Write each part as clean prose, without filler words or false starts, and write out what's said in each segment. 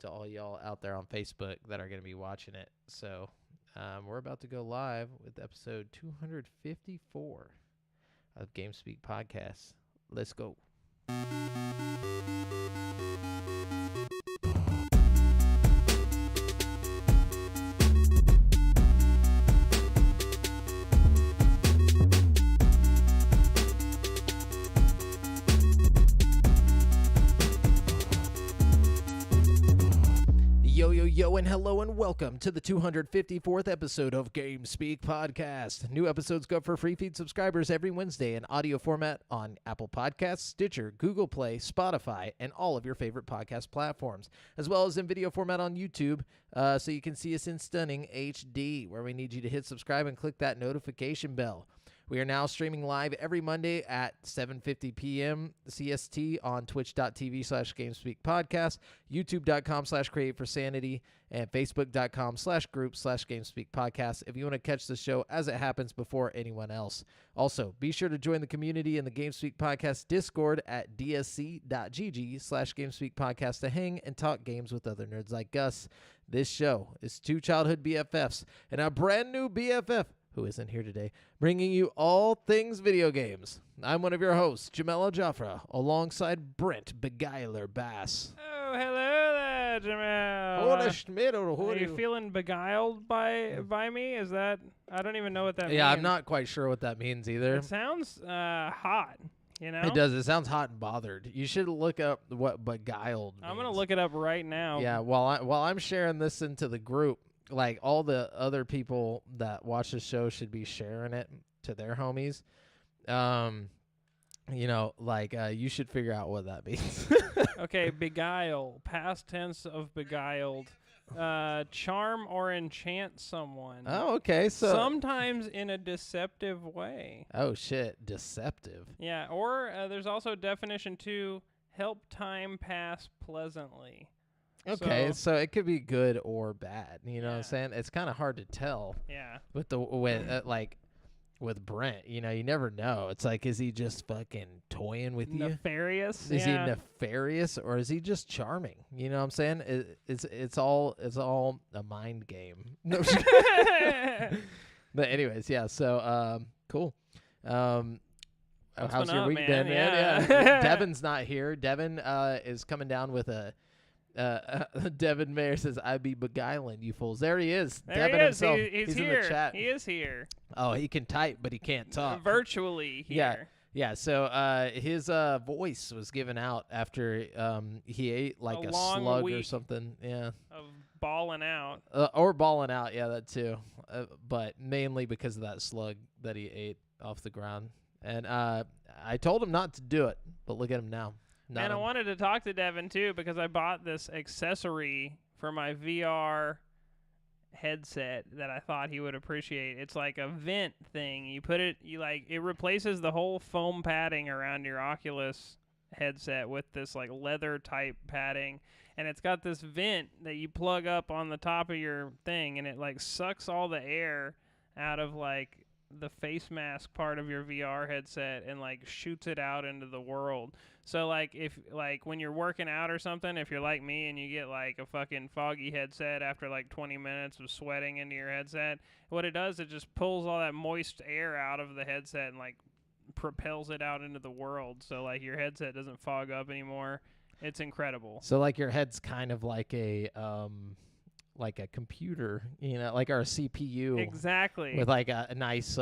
to all y'all out there on Facebook that are going to be watching it. So we're about to go live with episode 254 of GameSpeak Podcast. Let's go. Yo, and hello, and welcome to the 254th episode of GameSpeak Podcast. New episodes go for free feed subscribers every Wednesday in audio format on Apple Podcasts, Stitcher, Google Play, Spotify, and all of your favorite podcast platforms, as well as in video format on YouTube, so you can see us in stunning HD, where we need you to hit subscribe and click that notification bell. We are now streaming live every Monday at 7:50 p.m. CST on twitch.tv/GameSpeakPodcast, youtube.com/CreateForSanity, and facebook.com/group/GameSpeakPodcast if you want to catch the show as it happens before anyone else. Also, be sure to join the community in the GameSpeak Podcast Discord at dsc.gg/GameSpeakPodcast to hang and talk games with other nerds like us. This show is two childhood BFFs and a brand new BFF who isn't here today, bringing you all things video games. I'm one of your hosts, Jamela Jaffra, alongside Brent Beguiler Bass. Oh, hello there, Jamel. Are you feeling beguiled by me? Is that... I don't even know what that means. Yeah, I'm not quite sure what that means either. It sounds hot, you know? It does. It sounds hot and bothered. You should look up what beguiled means. I'm going to look it up right now. Yeah, while I'm sharing this into the group, like all the other people that watch the show should be sharing it to their homies. You should figure out what that means. Okay, beguile, past tense of beguiled. Charm or enchant someone. Oh, okay. So sometimes in a deceptive way. Oh shit, deceptive. Yeah, or there's also definition 2, help time pass pleasantly. Okay, so it could be good or bad. You know what I'm saying? It's kind of hard to tell. Yeah. With Brent, you never know. It's like, is he just fucking toying with you? Nefarious? Is he nefarious or is he just charming? You know what I'm saying? It's all a mind game. No, but anyways, yeah. So cool. How's your week been, man? Yeah. Devin's not here. Devin is coming down with a. Devin Mayer says, "I be beguiling you fools." There he is. There Devin he is. himself. He's here. In the chat. He is here. Oh, he can type, but he can't talk. Virtually here. Yeah. So his voice was given out after he ate like a slug or something. Yeah. Of balling out. Or balling out. Yeah, that too. But mainly because of that slug that he ate off the ground. And I told him not to do it, but look at him now. And I wanted to talk to Devin, too, because I bought this accessory for my VR headset that I thought he would appreciate. It's like a vent thing. It replaces the whole foam padding around your Oculus headset with this like leather type padding. And it's got this vent that you plug up on the top of your thing, and it like sucks all the air out of like the face mask part of your VR headset and like shoots it out into the world. So like if like when you're working out or something, if you're like me and you get like a fucking foggy headset after like 20 minutes of sweating into your headset, what it does, it just pulls all that moist air out of the headset and like propels it out into the world. So like your headset doesn't fog up anymore. It's incredible. So like your head's kind of like a computer, like our CPU. Exactly. With like a nice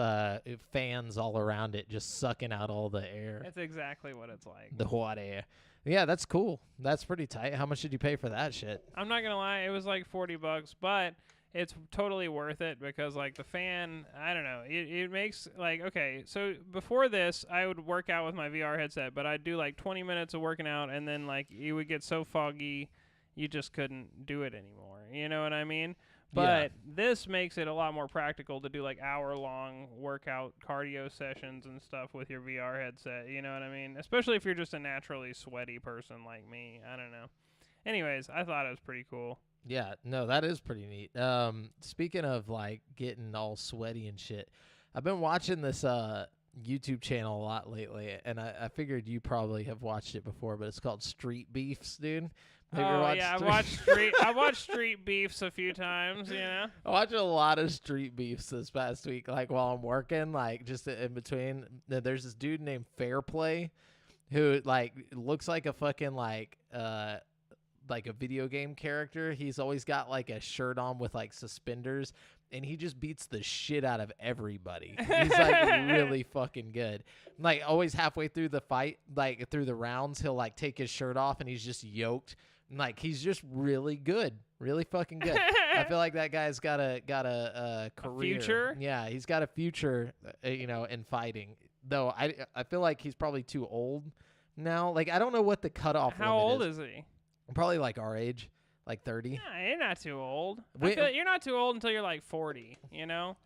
fans all around it, just sucking out all the air. That's exactly what it's like. The hot air. Yeah, that's cool. That's pretty tight. How much did you pay for that shit? I'm not going to lie. It was like $40, but it's totally worth it because like the fan, I don't know. It makes like, okay, so before this, I would work out with my VR headset, but I'd do like 20 minutes of working out and then like it would get so foggy you just couldn't do it anymore. You know what I mean? But this makes it a lot more practical to do like hour-long workout cardio sessions and stuff with your VR headset. You know what I mean? Especially if you're just a naturally sweaty person like me. I don't know. Anyways, I thought it was pretty cool. Yeah, no, that is pretty neat. Speaking of like getting all sweaty and shit, I've been watching this YouTube channel a lot lately, and I figured you probably have watched it before, but it's called Street Beefs, dude. Have you ever watched yeah, I watched Street Beefs a few times. I watched a lot of Street Beefs this past week, like while I'm working, like just in between. There's this dude named Fairplay, who like looks like a fucking like a video game character. He's always got like a shirt on with like suspenders, and he just beats the shit out of everybody. He's like really fucking good. Like always halfway through the fight, like through the rounds, he'll like take his shirt off and he's just yoked. Like he's just really good, really fucking good. I feel like that guy's got a career. A future? Yeah, he's got a future, in fighting. Though I feel like he's probably too old now. Like I don't know what the cutoff. How old is he? Probably like our age, like 30. Yeah, you're not too old. I feel like you're not too old until you're like 40.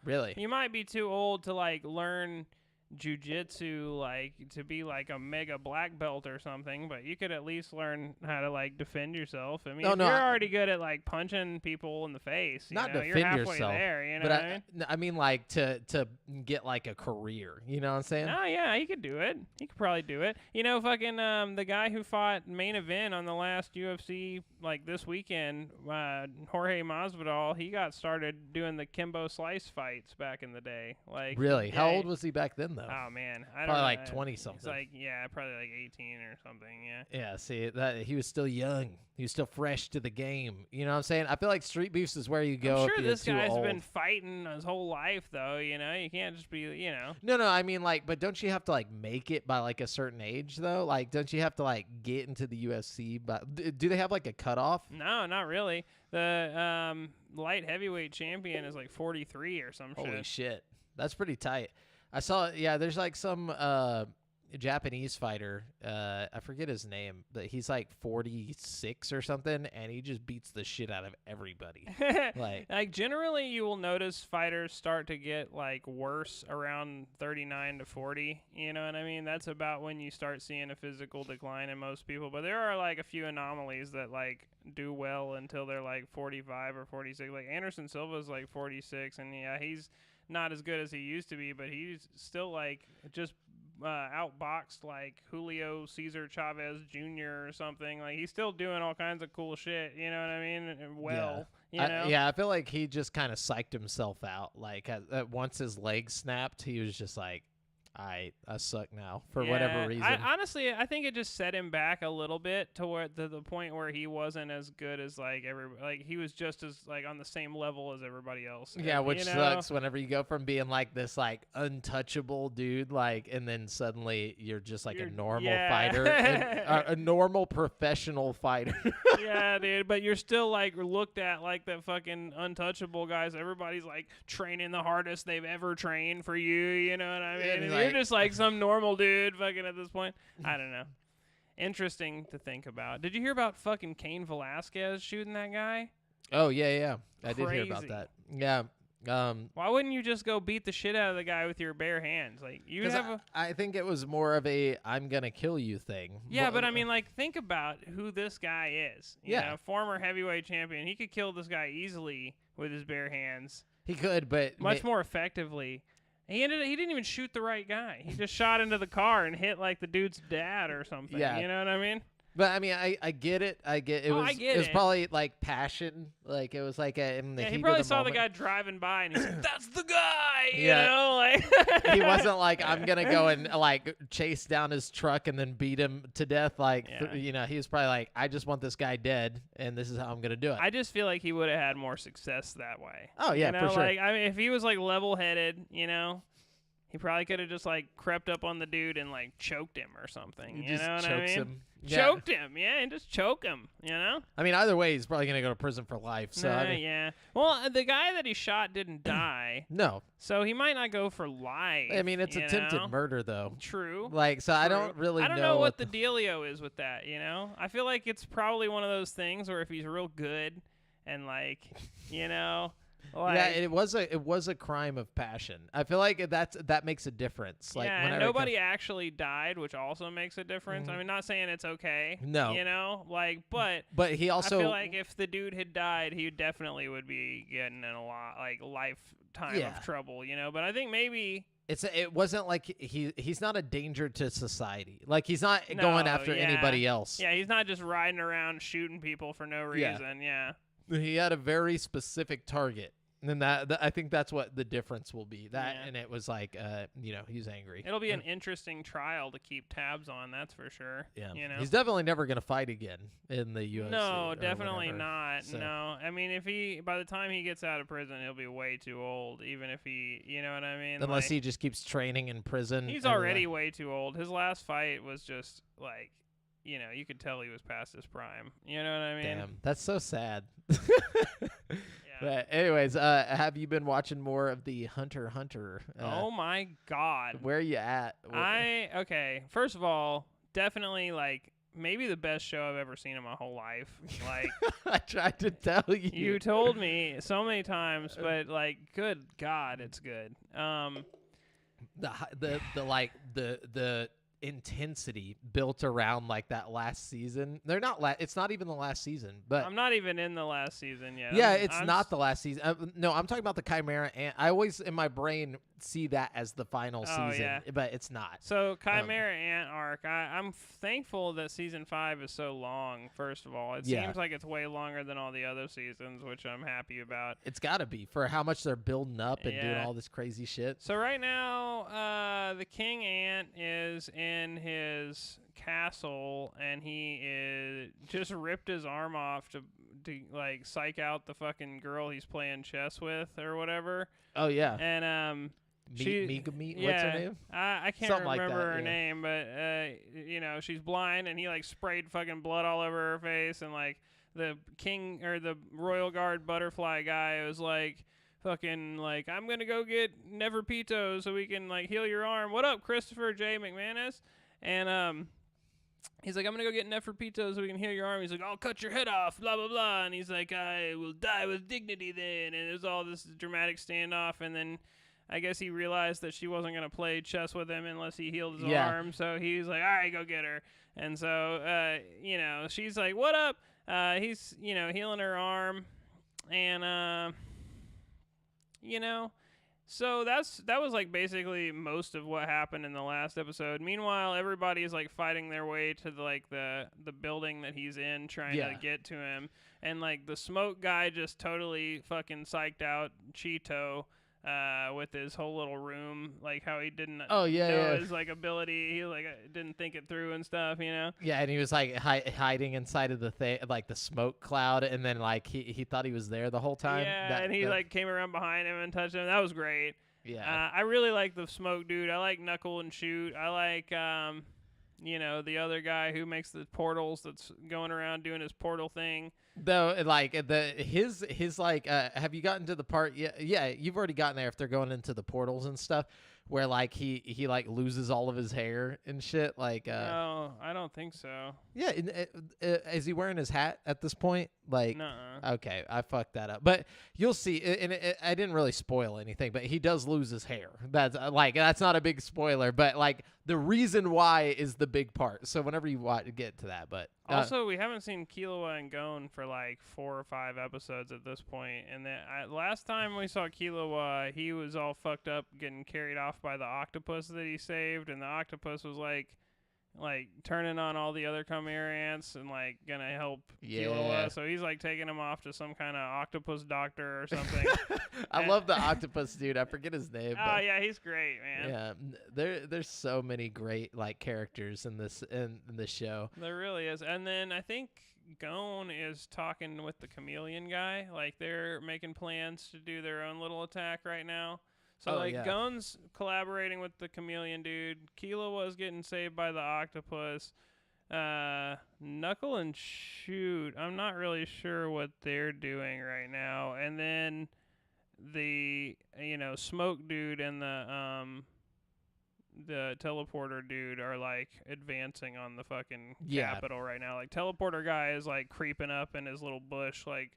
Really? You might be too old to like learn jujitsu, like to be like a mega black belt or something, but you could at least learn how to like defend yourself. I mean, you're already good at like punching people in the face, defend you're halfway yourself there. But I mean like to get like a career. You know what I'm saying? Oh yeah, he could do it. He could probably do it. Fucking the guy who fought main event on the last UFC like this weekend, Jorge Masvidal, he got started doing the Kimbo Slice fights back in the day. Like really? How old was he back then though? Oh man, I don't probably know. Like 20 something. It's like probably like 18 or something. Yeah. Yeah. See that he was still young. He was still fresh to the game. You know what I'm saying? I feel like Street Beefs is where you go. I'm sure if this you're guy's too old. been fighting his whole life though. You can't just be. No. I mean like, but don't you have to like make it by like a certain age though? Like, don't you have to like get into the UFC? But do they have like a cutoff? No, not really. The light heavyweight champion is like 43 or some shit. Holy shit, that's pretty tight. I saw, there's like some Japanese fighter, I forget his name, but he's like 46 or something, and he just beats the shit out of everybody. like generally you will notice fighters start to get like worse around 39 to 40. You know what I mean? That's about when you start seeing a physical decline in most people. But there are like a few anomalies that like do well until they're like 45 or 46. Like Anderson Silva's like 46, and yeah, he's not as good as he used to be, but he's still like just outboxed like Julio Cesar Chavez Jr. or something. Like he's still doing all kinds of cool shit. You know what I mean? I feel like he just kind of psyched himself out. Like once his leg snapped, he was just like, I suck now for whatever reason. I think it just set him back a little bit to the point where he wasn't as good as like everybody. Like he was just as like on the same level as everybody else. Yeah, which sucks whenever you go from being like this like untouchable dude, like, and then suddenly you're just like a normal fighter, a normal professional fighter. Yeah, dude, but you're still like looked at like the fucking untouchable guys. Everybody's like training the hardest they've ever trained for you. You know what I mean? Yeah, you're just like some normal dude fucking at this point. I don't know. Interesting to think about. Did you hear about fucking Cain Velasquez shooting that guy? Oh, yeah. I did hear about that. Yeah. Why wouldn't you just go beat the shit out of the guy with your bare hands? Like you have I think it was more of a I'm gonna kill you thing. Yeah, but I mean, like, think about who this guy is. You know, former heavyweight champion. He could kill this guy easily with his bare hands. He could, but much more effectively. He didn't even shoot the right guy. He just shot into the car and hit like the dude's dad or something. Yeah. You know what I mean? But I mean, I get it. I get it. It was probably like passion. Like it was like in the heat he probably of the saw moment. the guy driving by and he's like, "That's the guy." You Yeah. know, like he wasn't like I'm gonna go and like chase down his truck and then beat him to death. Like he was probably like, I just want this guy dead, and this is how I'm gonna do it. I just feel like he would have had more success that way. Oh yeah, for sure. Like I mean, if he was like level-headed, you know. He probably could have just like crept up on the dude and like choked him or something. You know what I mean? Him. Choked him, and just choke him. You know? I mean, either way, he's probably gonna go to prison for life. So yeah. Well, the guy that he shot didn't die. No. So he might not go for life. I mean, it's attempted murder, though. True. Like, so True. I don't really. I don't know what the dealio is with that. You know? I feel like it's probably one of those things where if he's real good and like, you know. Like, yeah, it was a crime of passion. I feel like that makes a difference. Like, and nobody actually died, which also makes a difference. I mean, not saying it's okay. No, you know, like, but he also. I feel like if the dude had died, he definitely would be getting in a lot lifetime of trouble. You know, but I think maybe It wasn't like he's not a danger to society. Like he's not going after anybody else. Yeah, he's not just riding around shooting people for no reason. Yeah. He had a very specific target. And I think that's what the difference will be. And it was like, he's angry. It'll be an interesting trial to keep tabs on. That's for sure. Yeah, He's definitely never going to fight again in the UFC. No, definitely not. So. No, I mean, by the time he gets out of prison, he'll be way too old. Even if you know what I mean. Unless he just keeps training in prison. He's already way too old. His last fight was just like, you could tell he was past his prime. You know what I mean? Damn, that's so sad. Yeah. But anyways, have you been watching more of the Hunter x Hunter? Oh my God. Where are you at? Okay. First of all, definitely like maybe the best show I've ever seen in my whole life. Like I tried to tell you. You told me so many times, but like, good God, it's good. The intensity built around like that last season. It's not even the last season, but I'm not even in the last season yet. Yeah, it's not the last season. No, I'm talking about the Chimera Ant. I always in my brain see that as the final season, but it's not. So Chimera Ant arc, I'm thankful that season 5 is so long. First of all, it seems like it's way longer than all the other seasons, which I'm happy about. It's got to be for how much they're building up and doing all this crazy shit. So right now, the King Ant is in his castle, and he is just ripped his arm off to like psych out the fucking girl he's playing chess with or whatever. Oh yeah. And what's her name? I can't Something remember like that, her name, but she's blind, and he like sprayed fucking blood all over her face, and like the king or the royal guard butterfly guy was like fucking like, I'm gonna go get Neferpito so we can like heal your arm. What up, Christopher J. McManus? And he's like, I'm gonna go get Neferpito so we can heal your arm. He's like, I'll cut your head off, blah blah blah. And he's like, I will die with dignity then. And there's all this dramatic standoff, and then I guess he realized that she wasn't going to play chess with him unless he healed his arm. So he's like, all right, go get her. And so, she's like, what up? He's, healing her arm. And, so that was like basically most of what happened in the last episode. Meanwhile, everybody is like fighting their way to the building that he's in, trying to get to him. And like the smoke guy just totally fucking psyched out Cheeto. With his whole little room, like how he didn't know his like ability, he like didn't think it through and stuff, Yeah, and he was like hiding inside of the thing, like the smoke cloud, and then like he thought he was there the whole time. Yeah, and he like came around behind him and touched him. That was great. Yeah, I really like the smoke dude. I like Knuckle and Shoot. I like the other guy who makes the portals, that's going around doing his portal thing. Though, like his like, have you gotten to the part? Yeah, you've already gotten there. If they're going into the portals and stuff, where like he like loses all of his hair and shit. Like, no, I don't think so. Yeah, is he wearing his hat at this point? Like, nuh-uh. Okay, I fucked that up. But you'll see. And I didn't really spoil anything, but he does lose his hair. That's not a big spoiler, but like the reason why is the big part. So whenever you get to that, but also we haven't seen Killua and Gon for like 4 or 5 episodes at this point. And then last time we saw Killua, he was all fucked up, getting carried off by the octopus that he saved, and the octopus was like turning on all the other Chimera ants and like gonna help Killua. So he's like taking him off to some kind of octopus doctor or something. I love the octopus dude. I forget his name. Oh yeah, he's great, man. Yeah, there's so many great like characters in this show. There really is. And then I think Gon is talking with the chameleon guy. Like they're making plans to do their own little attack right now. So, Gon's collaborating with the chameleon dude. Killua was getting saved by the octopus. Knuckle and Shoot, I'm not really sure what they're doing right now. And then the, smoke dude and the teleporter dude are, like, advancing on the fucking capital right now. Like, teleporter guy is, like, creeping up in his little bush, like,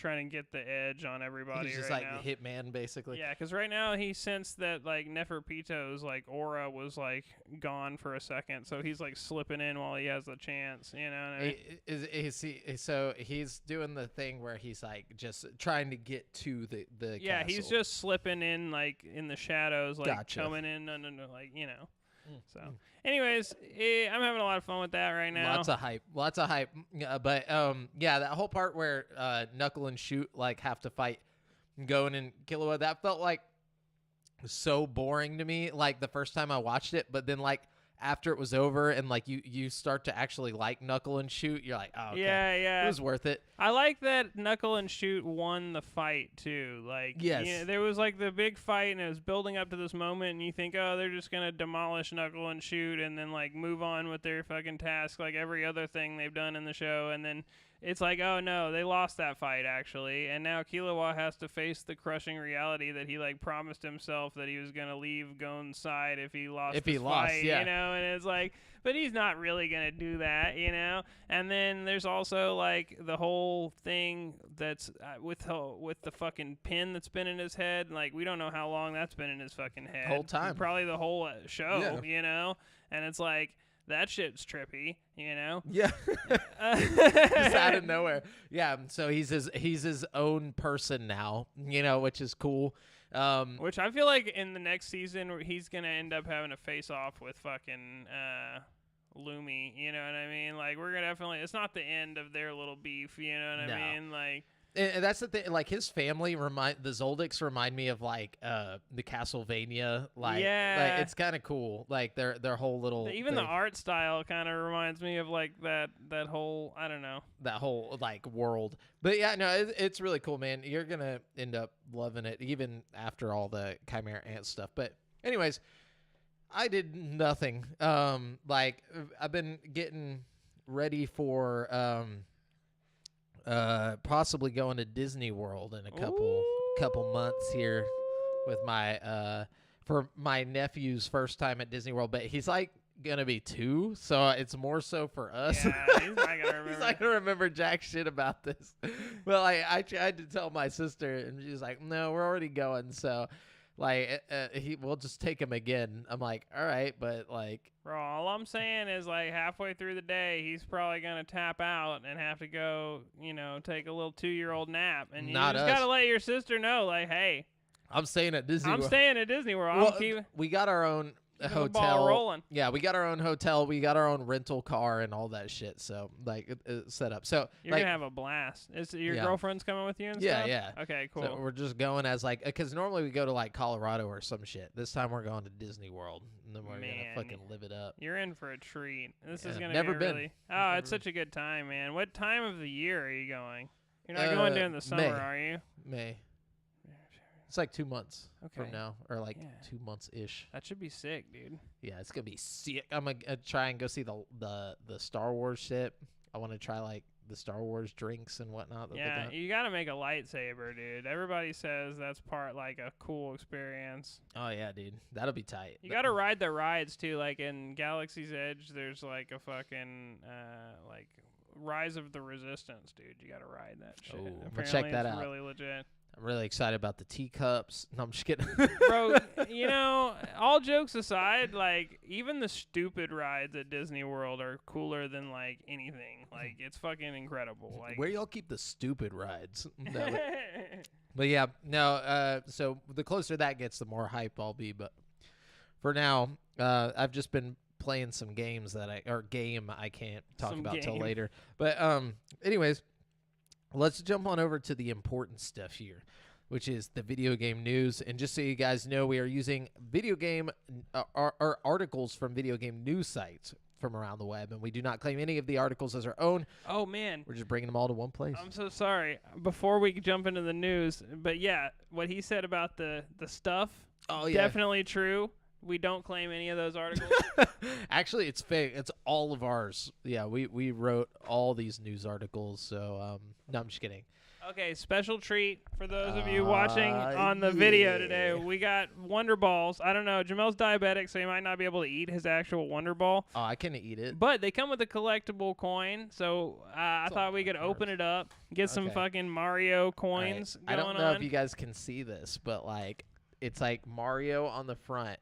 trying to get the edge on everybody. He's just right like now. Hitman, basically. Yeah, because right now he sensed that like Neferpito's like aura was like gone for a second, so he's like slipping in while he has the chance. You know what I mean? So he's doing the thing where he's like just trying to get to the yeah, castle. he's just slipping in like in the shadows, like Gotcha. coming in, like you know. So, anyways, I'm having a lot of fun with that right now. Lots of hype. But yeah, that whole part where Knuckle and Shoot like have to fight going in Killua, that felt like so boring to me. Like the first time I watched it, but then like after it was over and like you start to actually like Knuckle and Shoot, you're like, oh, okay. Yeah. It was worth it. I like that Knuckle and Shoot won the fight too. Like, yes, you know, there was like the big fight, and it was building up to this moment, and you think, oh, they're just gonna demolish Knuckle and Shoot, and then like move on with their fucking task, like every other thing they've done in the show, and then it's like, oh no, they lost that fight actually, and now Killua has to face the crushing reality that he like promised himself that he was gonna leave Gon's side if he lost. Fight, yeah. You know, and it's like, but he's not really gonna do that, you know. And then there's also like the whole thing that's with the fucking pin that's been in his head. Like we don't know how long that's been in his fucking head. Whole time, probably the whole show, yeah. You know. And it's like, that shit's trippy, you know? Yeah. Just out of nowhere. Yeah, so he's his own person now, you know, which is cool. Which I feel like in the next season he's going to end up having a face off with fucking Lumi, you know what I mean? Like we're going to definitely, it's not the end of their little beef, you know what I mean? Like, and that's the thing. Like his family the Zoldycks remind me of like the Castlevania. Like, yeah, like it's kind of cool. Like their whole little even thing. the art style kind of reminds me of like that whole, I don't know, that whole like world. But yeah, no, it's really cool, man. You're gonna end up loving it even after all the Chimera Ant stuff. But anyways, I did nothing. Like I've been getting ready for possibly going to Disney World in a couple months here with my for my nephew's first time at Disney World, but he's like gonna be 2, so it's more so for us. Yeah, he's not gonna remember. He's not gonna remember jack shit about this. Well, I tried to tell my sister, and she's like, "No, we're already going." So, like, we'll just take him again. I'm like, all right, but like, bro, all I'm saying is like halfway through the day, he's probably gonna tap out and have to go, you know, take a little 2-year-old nap, and you just gotta let your sister know, like, hey, I'm staying at Disney World. I'm staying at Disney World. Well, we got our own hotel. The ball rolling. Yeah, we got our own hotel. We got our own rental car and all that shit. So like it's set up. So you're like, gonna have a blast. Is your girlfriend's coming with you and yeah, stuff? Yeah. Okay, cool. So we're just going as like, because normally we go to like Colorado or some shit. This time we're going to Disney World, and then we're gonna fucking live it up. You're in for a treat. This is gonna never be been. Really. Oh, it's such a good time, man. What time of the year are you going? You're not going during the summer, May. are you? May. It's like 2 months from now, or like 2 months ish. That should be sick, dude. Yeah, it's gonna be sick. I'm gonna try and go see the Star Wars shit. I want to try like the Star Wars drinks and whatnot. Yeah, you gotta make a lightsaber, dude. Everybody says that's part like a cool experience. Oh yeah, dude, that'll be tight. You gotta ride the rides too. Like in Galaxy's Edge, there's like a fucking like Rise of the Resistance, dude. You gotta ride that shit. We'll check that out. Really legit. I'm really excited about the teacups. No, I'm just kidding. Bro, you know, all jokes aside, like, even the stupid rides at Disney World are cooler than, like, anything. Like, it's fucking incredible. Like, where y'all keep the stupid rides? No, but yeah, no, so the closer that gets, the more hype I'll be. But for now, I've just been playing some games I can't talk about till later. But anyways, let's jump on over to the important stuff here, which is the video game news. And just so you guys know, we are using video game articles from video game news sites from around the web, and we do not claim any of the articles as our own. Oh, man. We're just bringing them all to one place. I'm so sorry. Before we jump into the news, but yeah, what he said about the stuff, definitely true. We don't claim any of those articles. Actually, it's fake. It's all of ours. Yeah, we wrote all these news articles. So no, I'm just kidding. Okay, special treat for those of you watching on the video today. We got Wonder Balls. I don't know. Jamel's diabetic, so he might not be able to eat his actual Wonder Ball. Oh, I can eat it. But they come with a collectible coin, so I thought we could open it up, get some fucking Mario coins going on. I don't know if you guys can see this, but like it's like Mario on the front.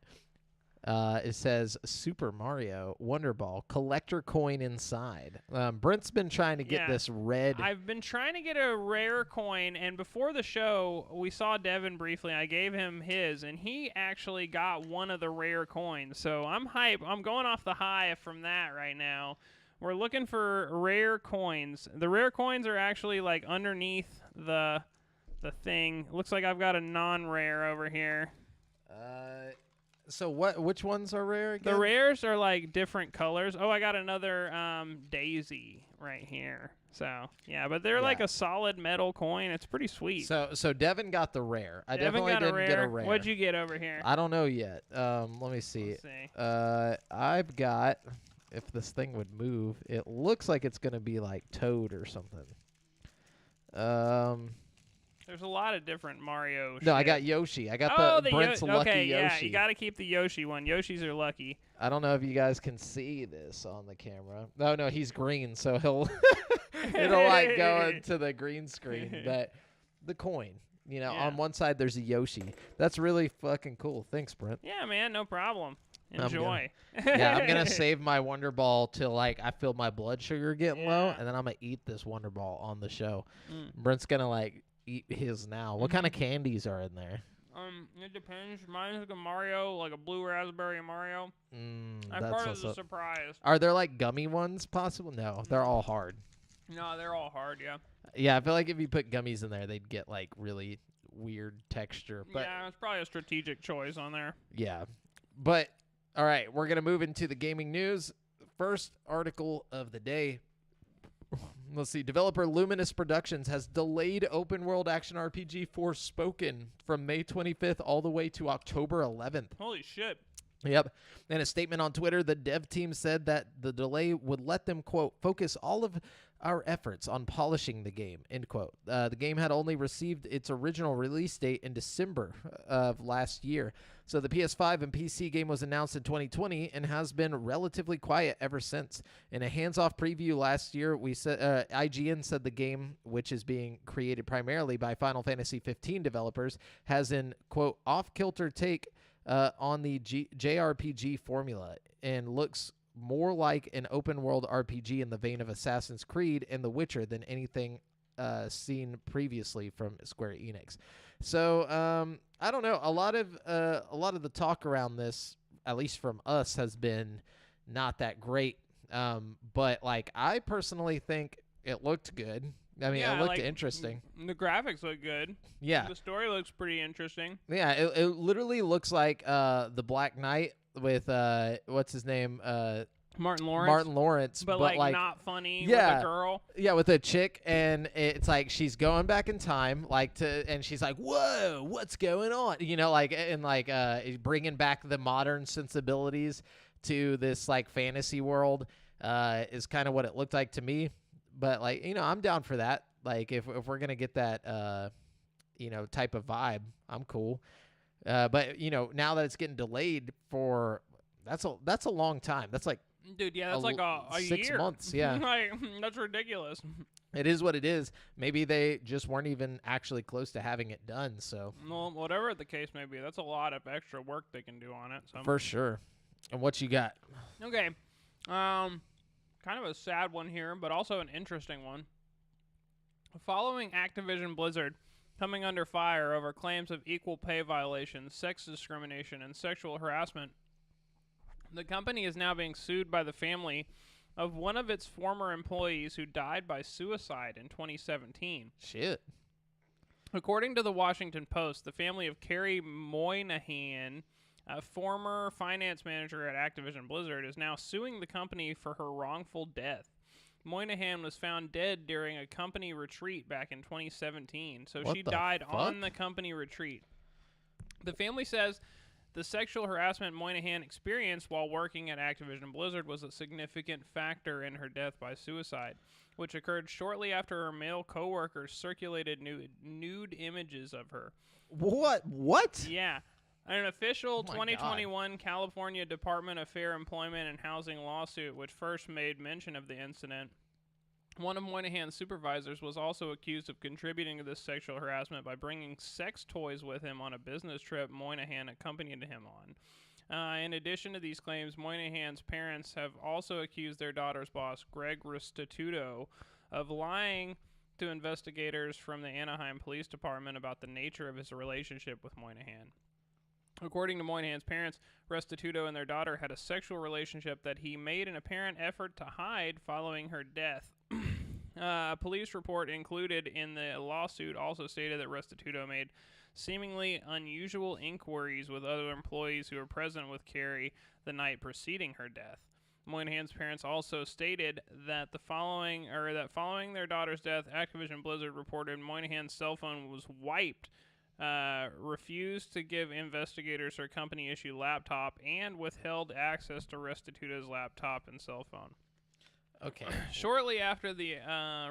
It says Super Mario Wonder Ball collector coin inside. Brent's been trying to get this red. I've been trying to get a rare coin, and before the show, we saw Devin briefly. I gave him his, and he actually got one of the rare coins. So I'm hype. I'm going off the high from that right now. We're looking for rare coins. The rare coins are actually like underneath the thing. Looks like I've got a non-rare over here. So which ones are rare again? The rares are like different colors. Oh, I got another Daisy right here. So yeah, but they're like a solid metal coin. It's pretty sweet. So Devin got the rare. I Devin definitely didn't get a rare. What'd you get over here? I don't know yet. Let me see. Let's see. I've got, if this thing would move, it looks like it's gonna be like Toad or something. There's a lot of different Mario. No, I got Yoshi. I got the Brent's lucky okay, Yoshi. Yeah, you got to keep the Yoshi one. Yoshis are lucky. I don't know if you guys can see this on the camera. No, he's green, so it'll like go into the green screen. But the coin, on one side there's a Yoshi. That's really fucking cool. Thanks, Brent. Yeah, man, no problem. Enjoy. I'm gonna save my Wonder Ball till like I feel my blood sugar getting low, and then I'm gonna eat this Wonder Ball on the show. Brent's gonna like eat his now. What kind of candies are in there? It depends. Mine's like a Mario, like a blue raspberry Mario. I'm part of the surprise. Are there like gummy ones possible? No, they're all hard. No, they're all hard, yeah. Yeah, I feel like if you put gummies in there, they'd get like really weird texture. But yeah, it's probably a strategic choice on there. Yeah. But, all right, we're going to move into the gaming news. First article of the day. Let's see. Developer Luminous Productions has delayed open world action RPG Forspoken from May 25th all the way to October 11th. Holy shit. Yep. In a statement on Twitter, the dev team said that the delay would let them, quote, focus all of our efforts on polishing the game, end quote. The game had only received its original release date in December of last year. So the PS5 and PC game was announced in 2020 and has been relatively quiet ever since. In a hands-off preview last year, IGN said the game, which is being created primarily by Final Fantasy 15 developers, has an, quote, off-kilter take on the JRPG formula and looks more like an open-world RPG in the vein of Assassin's Creed and The Witcher than anything seen previously from Square Enix. So I don't know. A lot of the talk around this, at least from us, has been not that great. But like I personally think it looked good. I mean, it looked interesting. The graphics look good. Yeah. The story looks pretty interesting. Yeah, it literally looks like the Black Knight with what's his name? Martin Lawrence. Martin Lawrence, but like not funny with a girl. Yeah, with a chick, and it's like she's going back in time, and she's like, "Whoa, what's going on?" Bringing back the modern sensibilities to this like fantasy world is kind of what it looked like to me. But like, I'm down for that. Like if we're going to get that type of vibe, I'm cool. But now that it's getting delayed for that's a long time. That's like, dude, yeah, that's like a 6 year. months, yeah. Like, that's ridiculous. It is what it is. Maybe they just weren't even actually close to having it done, so. Well, whatever the case may be, that's a lot of extra work they can do on it. So. For sure. And what you got? Okay. Kind of a sad one here, but also an interesting one. Following Activision Blizzard coming under fire over claims of equal pay violations, sex discrimination, and sexual harassment, the company is now being sued by the family of one of its former employees who died by suicide in 2017. Shit. According to the Washington Post, the family of Carrie Moynihan, a former finance manager at Activision Blizzard, is now suing the company for her wrongful death. Moynihan was found dead during a company retreat back in 2017, so she died on the company retreat. The family says The sexual harassment Moynihan experienced while working at Activision Blizzard was a significant factor in her death by suicide, which occurred shortly after her male coworkers circulated nude images of her. What? Yeah. An official Oh my 2021 California Department of Fair Employment and Housing lawsuit, which first made mention of the incident. One of Moynihan's supervisors was also accused of contributing to this sexual harassment by bringing sex toys with him on a business trip Moynihan accompanied him on. In addition to these claims, Moynihan's parents have also accused their daughter's boss, Greg Restituto, of lying to investigators from the Anaheim Police Department about the nature of his relationship with Moynihan. According to Moynihan's parents, Restituto and their daughter had a sexual relationship that he made an apparent effort to hide following her death. A police report included in the lawsuit also stated that Restituto made seemingly unusual inquiries with other employees who were present with Carrie the night preceding her death. Moynihan's parents also stated that following their daughter's death, Activision Blizzard reported Moynihan's cell phone was wiped, refused to give investigators her company-issued laptop, and withheld access to Restituto's laptop and cell phone. Okay. Shortly after the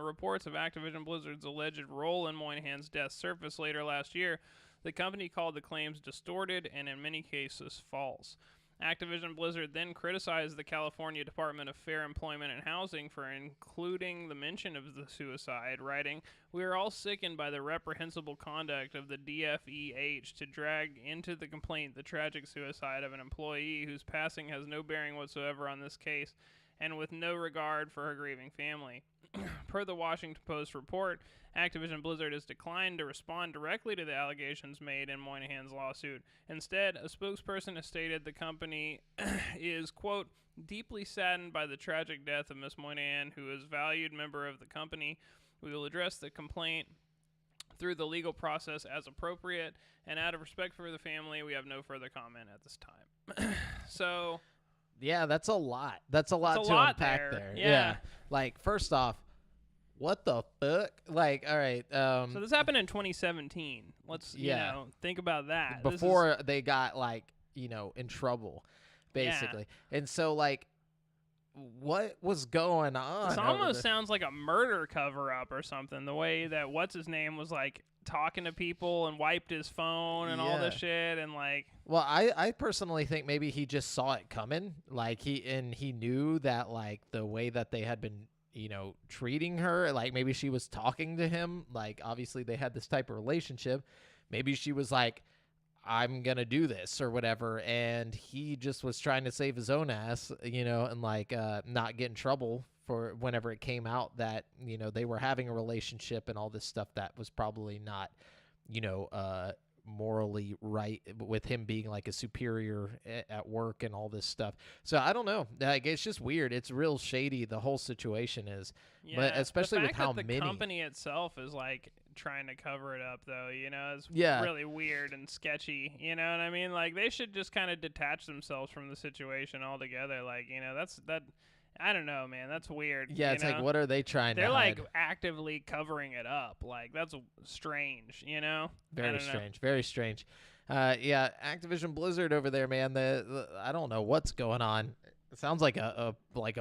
reports of Activision Blizzard's alleged role in Moynihan's death surfaced later last year, the company called the claims distorted and in many cases false. Activision Blizzard then criticized the California Department of Fair Employment and Housing for including the mention of the suicide, writing, "We are all sickened by the reprehensible conduct of the DFEH to drag into the complaint the tragic suicide of an employee whose passing has no bearing whatsoever on this case, and with no regard for her grieving family." Per the Washington Post report, Activision Blizzard has declined to respond directly to the allegations made in Moynihan's lawsuit. Instead, a spokesperson has stated the company is, quote, "deeply saddened by the tragic death of Ms. Moynihan, who is a valued member of the company. We will address the complaint through the legal process as appropriate, and out of respect for the family, we have no further comment at this time." So... yeah, that's a lot. That's a lot to unpack there. Yeah. Like, first off, what the fuck? Like, all right. So this happened in 2017. Let's, think about that. Before they got, like, in trouble, basically. Yeah. And so, like, what was going on? This almost sounds like a murder cover-up or something, the way that what's-his-name was, like, talking to people and wiped his phone and all this shit and, like... Well, I personally think maybe he just saw it coming. Like, he knew that, like, the way that they had been, treating her, like, maybe she was talking to him. Like, obviously they had this type of relationship. Maybe she was like, I'm going to do this or whatever. And he just was trying to save his own ass, and, like, not get in trouble for whenever it came out that, they were having a relationship and all this stuff that was probably not, morally right, with him being like a superior at work and all this stuff. So I don't know. Like, it's just weird. It's real shady, the whole situation is. Yeah, but especially with how the many. company itself is like trying to cover it up, though. It's really weird and sketchy. You know what I mean? Like, they should just kind of detach themselves from the situation altogether. Like, that. I don't know, man. That's weird. Yeah, it's like, what are they trying to hide? They're, like, actively covering it up. Like, that's strange, Very strange. Very strange. Yeah, Activision Blizzard over there, man. I don't know what's going on. It sounds like a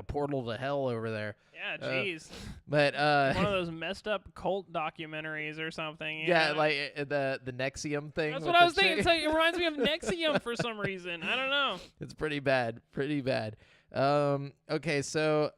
portal to hell over there. Yeah, jeez. But one of those messed up cult documentaries or something. Yeah, like the Nexium thing. That's what I was thinking. It's like, it reminds me of Nexium for some reason. I don't know. It's pretty bad. Pretty bad. Okay, so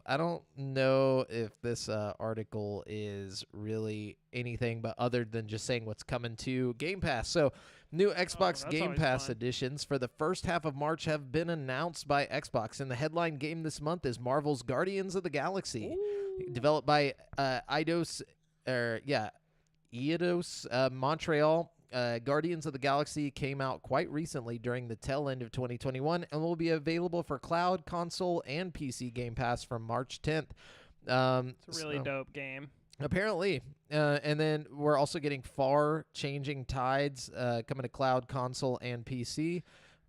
I don't know if this article is really anything but other than just saying what's coming to Game Pass. So new Xbox Game Pass editions for the first half of March have been announced by Xbox, and the headline game this month is Marvel's Guardians of the Galaxy. Ooh. Developed by Eidos Montreal. Guardians of the Galaxy came out quite recently during the tail end of 2021 and will be available for cloud, console, and PC Game Pass from March 10th. It's a really dope game. Apparently. And then we're also getting Far Changing Tides coming to cloud, console, and PC.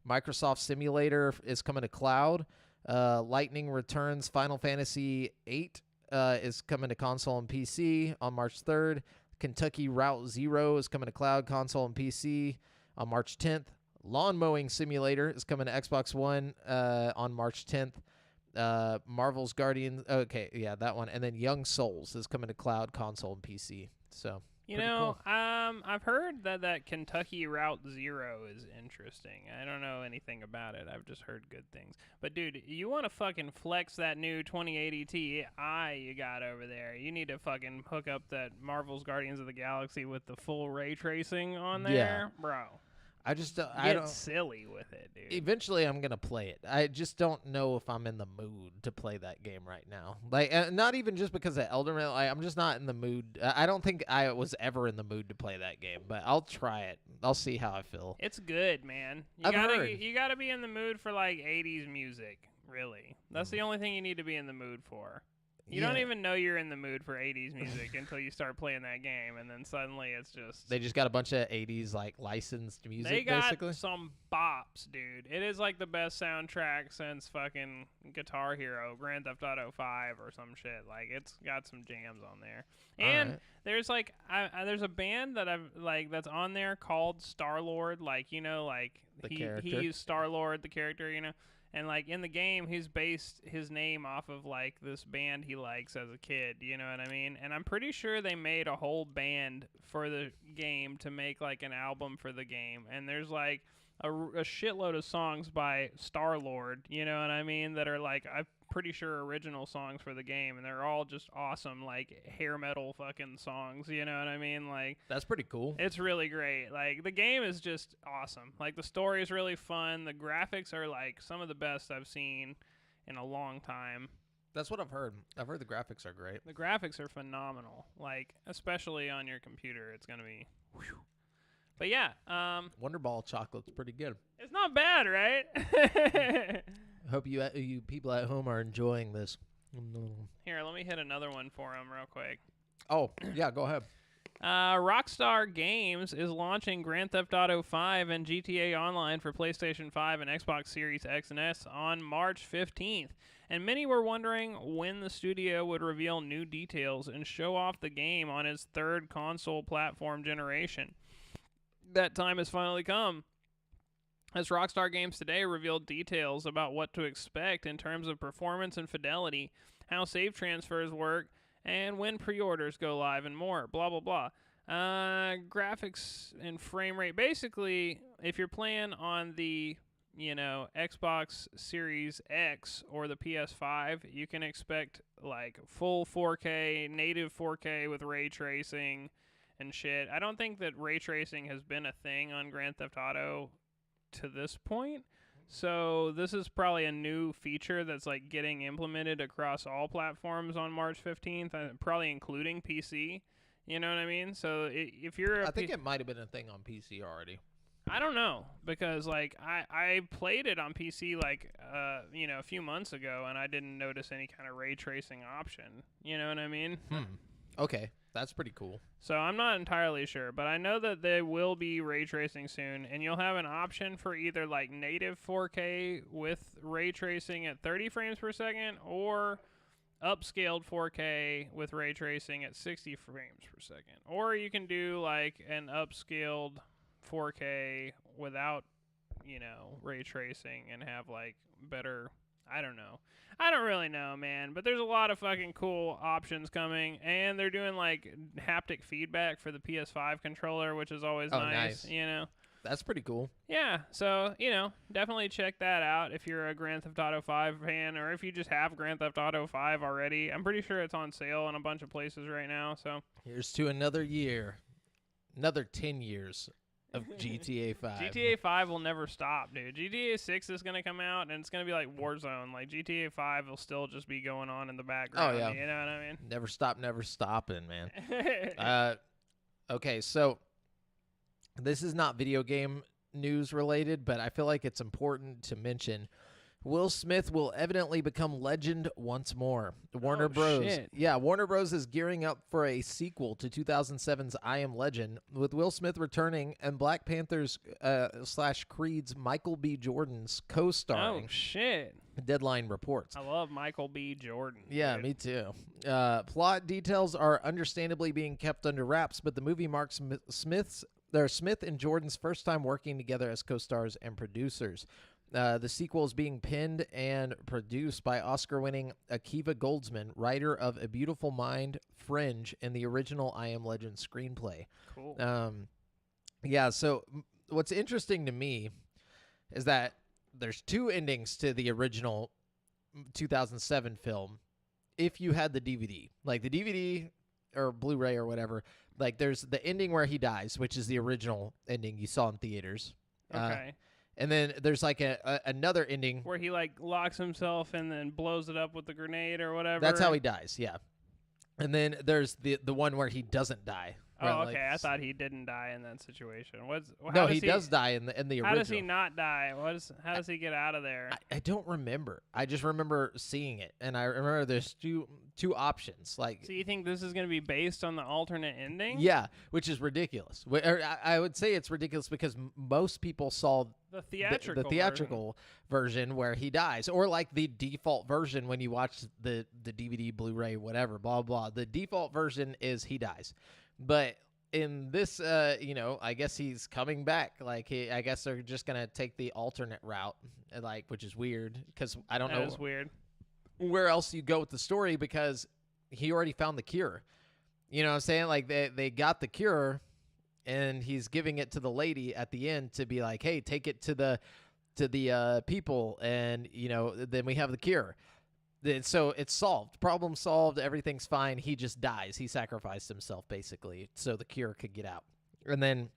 Microsoft Simulator is coming to cloud. Lightning Returns Final Fantasy VIII is coming to console and PC on March 3rd. Kentucky Route Zero is coming to cloud, console, and PC on March 10th. Lawn Mowing Simulator is coming to Xbox One on March 10th. Marvel's Guardians. Okay, yeah, that one. And then Young Souls is coming to cloud, console, and PC. So Cool. cool. I've heard that Kentucky Route Zero is interesting. I don't know anything about it. I've just heard good things. But dude, you want to fucking flex that new 2080 Ti you got over there? You need to fucking hook up that Marvel's Guardians of the Galaxy with the full ray tracing on there, bro. I just I don't silly with it, dude. Eventually, I'm gonna play it. I just don't know if I'm in the mood to play that game right now. Like, not even just because of Elden Ring. I'm just not in the mood. I don't think I was ever in the mood to play that game. But I'll try it. I'll see how I feel. It's good, man. I've heard. You gotta be in the mood for like 80s music. Really, that's the only thing you need to be in the mood for. You don't even know you're in the mood for 80s music until you start playing that game, and then suddenly it's just... They just got a bunch of 80s, like, licensed music, They got basically? some bops, dude. It is like the best soundtrack since fucking Guitar Hero, Grand Theft Auto 5 or some shit. Like, it's got some jams on there. And there's, like, there's a band that I've, like, that's on there called Star-Lord. Like, you know, like, he used Star-Lord, the character, you know? And, like, in the game, he's based his name off of, like, this band he likes as a kid. You know what I mean? And I'm pretty sure they made a whole band for the game to make, like, an album for the game. And there's, like, a shitload of songs by Star-Lord, you know what I mean, that are, like, I'm pretty sure original songs for the game. And they're all just awesome, like, hair metal fucking songs, you know what I mean? Like, that's pretty cool. It's really great. Like, the game is just awesome. Like, the story is really fun. The graphics are, like, some of the best I've seen in a long time. That's what I've heard. I've heard the graphics are great. The graphics are phenomenal. Like, especially on your computer, it's going to be... Whew. But yeah, Wonder Ball chocolate's pretty good. It's not bad, right? I hope you people at home are enjoying this. Here, let me hit another one for him real quick. Oh, yeah, go ahead. Rockstar Games is launching Grand Theft Auto 5 and GTA Online for PlayStation 5 and Xbox Series X and S on March 15th. And many were wondering when the studio would reveal new details and show off the game on its third console platform generation. That time has finally come, as Rockstar Games today revealed details about what to expect in terms of performance and fidelity, how save transfers work, and when pre-orders go live, and more. Blah, blah, blah. Graphics and frame rate. Basically, if you're playing on the, you know, Xbox Series X or the PS5, you can expect, like, full 4K, native 4K with ray tracing and shit. I don't think that ray tracing has been a thing on Grand Theft Auto to this point. So this is probably a new feature that's like getting implemented across all platforms on March 15th, probably including PC. You know what I mean? So if you're I think it might have been a thing on PC already. I don't know, because like I played it on PC like you know, a few months ago, and I didn't notice any kind of ray tracing option. You know what I mean? Okay, that's pretty cool. So I'm not entirely sure, but I know that they will be ray tracing soon, and you'll have an option for either like native 4K with ray tracing at 30 frames per second, or upscaled 4K with ray tracing at 60 frames per second. Or you can do like an upscaled 4K without, you know, ray tracing and have like better, I don't know. I don't really know, man, but there's a lot of fucking cool options coming, and they're doing like haptic feedback for the PS5 controller, which is always nice, you know. That's pretty cool. Yeah, so, you know, definitely check that out if you're a Grand Theft Auto 5 fan, or if you just have Grand Theft Auto 5 already. I'm pretty sure it's on sale in a bunch of places right now, so. Here's to another year. Another 10 years of GTA 5. GTA 5 will never stop, dude. GTA 6 is going to come out, and it's going to be like Warzone. Like, GTA 5 will still just be going on in the background. Oh, yeah. You know what I mean? Never stopping, man. Okay, so this is not video game news related, but I feel like it's important to mention. Will Smith will evidently become legend once more. Warner Bros. Shit. Yeah, Warner Bros. Is gearing up for a sequel to 2007's I Am Legend, with Will Smith returning and Black Panther's / Creed's Michael B. Jordan's co-starring. Oh, shit. Deadline reports. I love Michael B. Jordan. Yeah, dude. me too. Plot details are understandably being kept under wraps, but the movie marks Smith's They're Smith and Jordan's first time working together as co-stars and producers. The sequel is being penned and produced by Oscar-winning Akiva Goldsman, writer of A Beautiful Mind, Fringe, and the original I Am Legend screenplay. Cool. Yeah, so what's interesting to me is that there's two endings to the original 2007 film if you had the DVD. Like the DVD or Blu-ray or whatever, like there's the ending where he dies, which is the original ending you saw in theaters. Okay. And then there's like another ending where he like locks himself and then blows it up with the grenade or whatever. That's how he dies, yeah. And then there's the one where he doesn't die. Oh, right? okay. Like, I thought he didn't die in that situation. No, he does die in the original. How does he not die? How does he get out of there? I don't remember. I just remember seeing it, and I remember there's two options. Like, so you think this is going to be based on the alternate ending? Yeah, which is ridiculous. I would say it's ridiculous because most people saw the theatrical version where he dies, or like the default version when you watch the DVD, Blu-ray, whatever, blah blah. The default version is he dies. But in this, I guess he's coming back. Like, I guess they're just gonna take the alternate route, like, which is weird because I don't know. That is weird. Where else you go with the story because he already found the cure. You know what I'm saying? Like they got the cure, and he's giving it to the lady at the end to be like, hey, take it to the people, and then we have the cure. So it's solved. Problem solved. Everything's fine. He just dies. He sacrificed himself, basically, so the cure could get out. And then,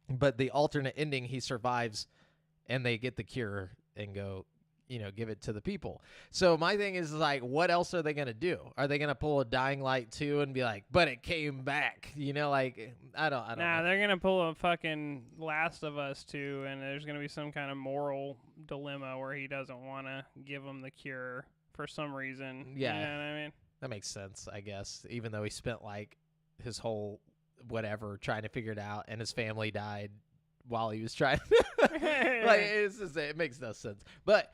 but the alternate ending, he survives, and they get the cure and go, give it to the people. So my thing is, like, what else are they going to do? Are they going to pull a Dying Light 2 and be like, but it came back? Like, I don't know. Nah, they're going to pull a fucking Last of Us 2, and there's going to be some kind of moral dilemma where he doesn't want to give him the cure for some reason. Yeah. You know what I mean? That makes sense, I guess, even though he spent, like, his whole whatever trying to figure it out, and his family died while he was trying. Like, it makes no sense. But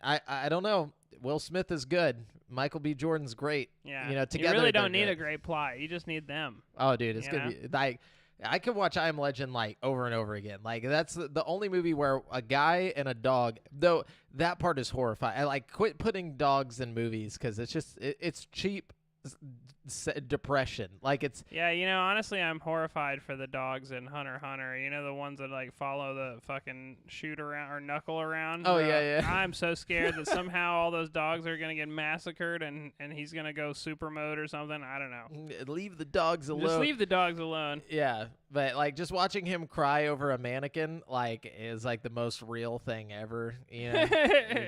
I don't know. Will Smith is good. Michael B. Jordan's great. Yeah. Together you really don't need good. a great plot. You just need them. Oh, dude, it's gonna be like I could watch I Am Legend like over and over again. Like that's the only movie where a guy and a dog. Though that part is horrifying. I like quit putting dogs in movies because it's just it's cheap depression. Like it's honestly I'm horrified for the dogs in Hunter x Hunter, the ones that like follow the fucking shoot around or knuckle around. Oh yeah. I'm so scared that somehow all those dogs are gonna get massacred and he's gonna go super mode or something. I don't know. Leave the dogs alone. Just leave the dogs alone. Yeah, but like just watching him cry over a mannequin like is like the most real thing ever. You're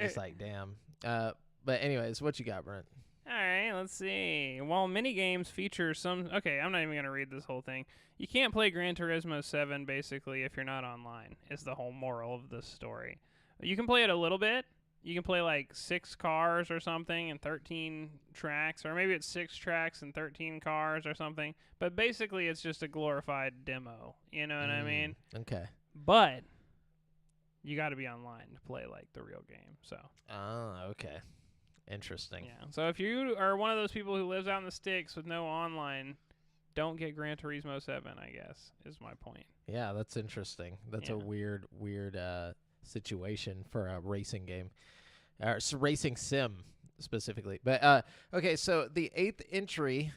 just like damn. But anyways, what you got, Brent? All right, let's see. While mini games feature some... Okay, I'm not even going to read this whole thing. You can't play Gran Turismo 7, basically, if you're not online, is the whole moral of this story. You can play it a little bit. You can play, like, 6 cars or something and 13 tracks, or maybe it's 6 tracks and 13 cars or something. But basically, it's just a glorified demo. You know what I mean? Okay. But you got to be online to play, like, the real game, so... Oh, okay. Interesting. Yeah. So if you are one of those people who lives out in the sticks with no online, don't get Gran Turismo 7, I guess, is my point. Yeah, that's interesting. That's a weird situation for a racing game. Or racing sim, specifically. But, okay, so the 8th entry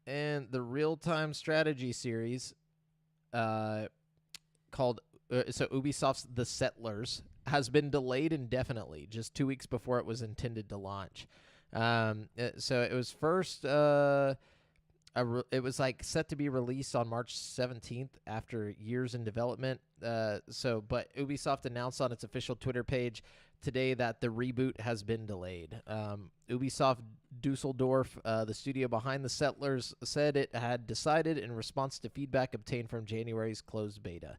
in the real-time strategy series called Ubisoft's The Settlers has been delayed indefinitely, just 2 weeks before it was intended to launch. So it was first, it was like set to be released on March 17th after years in development. But Ubisoft announced on its official Twitter page today that the reboot has been delayed. Ubisoft Dusseldorf, the studio behind The Settlers, said it had decided in response to feedback obtained from January's closed beta.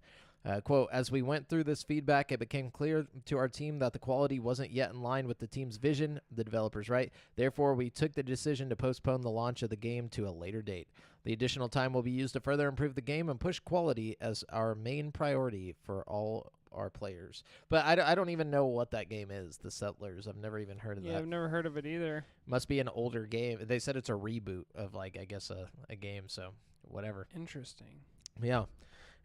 Quote, as we went through this feedback, it became clear to our team that the quality wasn't yet in line with the team's vision, the developers write. Therefore, we took the decision to postpone the launch of the game to a later date. The additional time will be used to further improve the game and push quality as our main priority for all our players. But I don't even know what that game is, The Settlers. I've never even heard of that. Yeah, I've never heard of it either. Must be an older game. They said it's a reboot of, like, I guess a game, so whatever. Interesting. Yeah.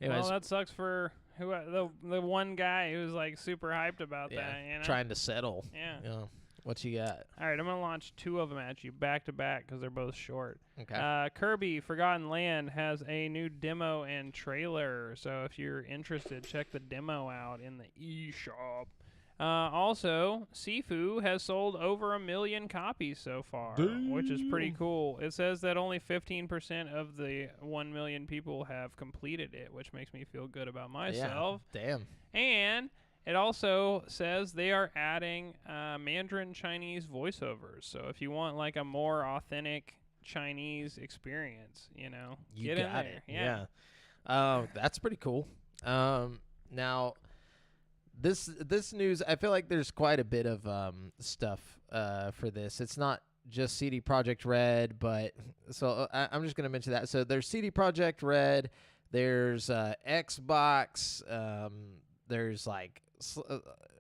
Anyways, Well, that sucks for the one guy who's like super hyped about that. You know? trying to settle. Yeah. What you got? All right, I'm gonna launch two of them at you back to back because they're both short. Okay. Kirby Forgotten Land has a new demo and trailer, so if you're interested, check the demo out in the eShop. Also, Sifu has sold over 1 million copies so far, which is pretty cool. It says that only 15% of the 1 million people have completed it, which makes me feel good about myself. Yeah. Damn. And it also says they are adding Mandarin Chinese voiceovers. So if you want like a more authentic Chinese experience, you get in there. Yeah. That's pretty cool. Now, this news, I feel like there's quite a bit of stuff for this. It's not just CD Projekt Red, but so I'm just going to mention that. So there's CD Projekt Red, there's Xbox, there's like